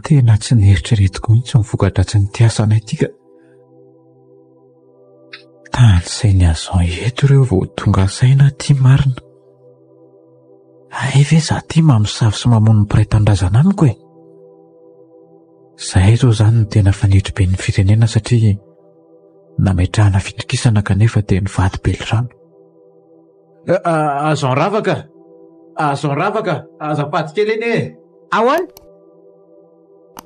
Tena tsy nieritrretiko mihitsy mivokatra tsy ny tiasanay ity ka tanysainy azao eto ireo vao tonga saina tia marina. Ay ve za tia mamosavy sy mamono ny mpiray tandrazana amiko e. Zahay zao zany no tena fanitry be ny firenena satria nametrahana fitokisana kanefa dia nivady belirano. Azon ravaka azapaty kely eny e. Ahoana?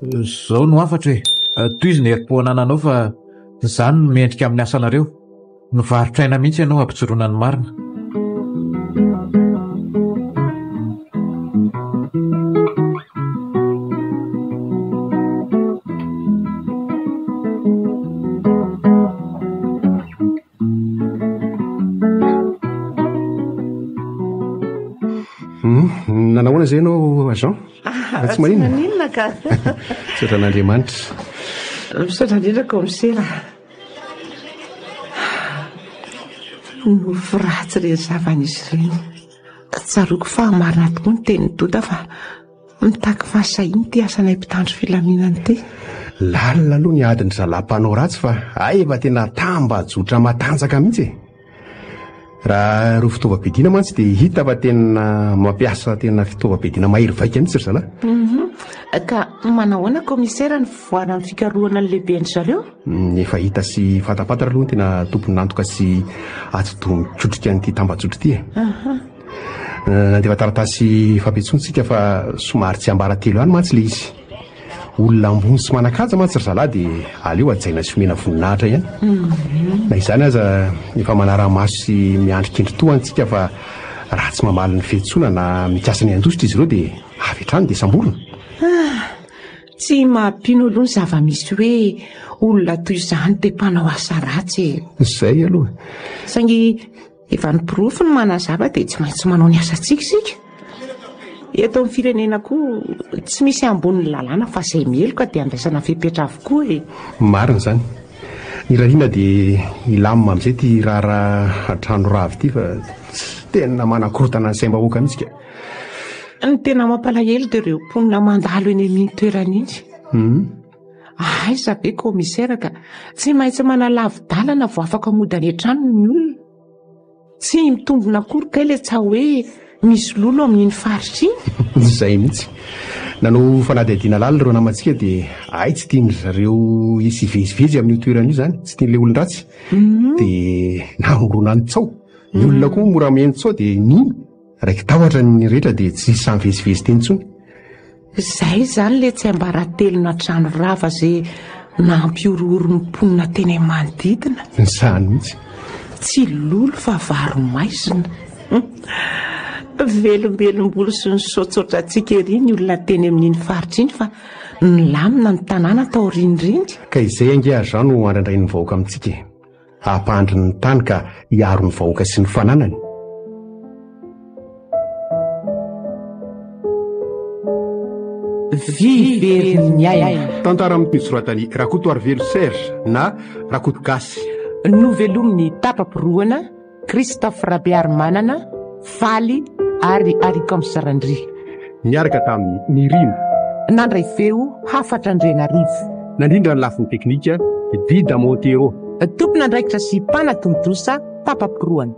Zao no afatra hoe toizy ny herim-poanananao fa izany no miendrika amin'ny asanareo. Nivarotraina mihitsy ianao ampitsoroana ny marina. Nanahoana izay ianao Jean? Tsy maninona? Maninona ka? Sotran'Andriamanitra. Misaotra indrindra komisera. Nofo ratsy ireny zavan'izy ireny. Tsaroako fahamarina tokoa ny tenin'ny Dota fa mitaky fahasahiana ty asanay mpitandro filaminana ty. Lalina aloha ny adiny zalam-panao ratsy fa efa tena tambajotra matanjaka mihitsy e. Raha ireo fitaovam-piadiana mantsy dia hita fa tena mampiasa tena fitaovam-piadiana mahery vaika mihitsy ry zalahy. Ka manahoana komisera ny fivoarana amin'ny fikarohana ny lehiben'ny zareo? Efa hita sy fatapatatra aloha tena tompony nantoka sy atodo mitrotrika an'ity tambajotra ity e. Nandefa taratasy fampiantsontsika fa somary tsy ambaratelo ihany mantsy le izy. Olona ambony sy manakaja mantsy ry zalahy dia aleo ajaina sy omena voninahitra ihany. Na izany aza efa manara-maso sy miandrikindry-toa antsika fa raha tsy mamaly ny fiantsoana na mikasa ny andositra izy ireo dia avy hatrany dia samborona. Tsy mampino aloha ny zava-misy hoe olona toy izany dia mpanao asa ratsy e. Izay aloha. Saingy efa nipirofo ny manazava dia tsy maintsy manao ny asantsika isika. Eto amin'ny firenena koa tsy misy amboniny lalàna fa izay meloka dia andraisana fepetra avokoa e. Marina izany. Ny rahina dia ilamina amin'izay ty raharaha trano ravo ity fa tena manakorotana ny saim-bahoaka mihitsy ka. Ny tena mampalahelo dia ireo mponina mandalo eny amin'ny toerana iny. Aiza be komisera ka tsy maintsy manalavi-dalana vao afaka mody any an-trano ny olona. Tsy mitombona akory kay ilay tsa hoe misy lolo amin'iny faritra iny. Izay mihitsy. Nanao fanadihadiana lalina ireo namantsika dia tsy tiany zareo hisy hivezivezy amin'io toerana io izany. Tsy tian'ilay olon-dratsy. Dia namorona ny tsao. Ny olona koa mora miheno tsao dia nino. Raiky tahotra ny rehetra dia tsy samvezivezy teny intsony. Izay izany ilay tsy ambaratelona trano rava izay nampiorohoro ny mponina teny manodidina. Izany mihitsy. Tsy lolo fa varo maizina. Velombelom-bolo sy ny saotsaotra antsika ery ny olona teny amin'iny faritra iny fa nilamina ny tanàna tao rindrindry. Ka izay ange Jean no andrandray ny vahoaka amintsika. Hampandry ny tany ka hiaro ny vahoaka sy ny fananany. Viverin'ny aina. Tantara amin'ny soratany Rakoto Arvelo Serge na Rakoto Gasy. Novelomin'ny tapapiroana Christophe Rabearmanana Faly ary Arikamsarandry. Niaraka tamin'ny Nirina. Nandray feo Hafatra Andrenarivo. Nandrindra ny lafin'ny teknika Dida Montero. Tompona andraikitra sy mpanatombotrosa tapapiroana.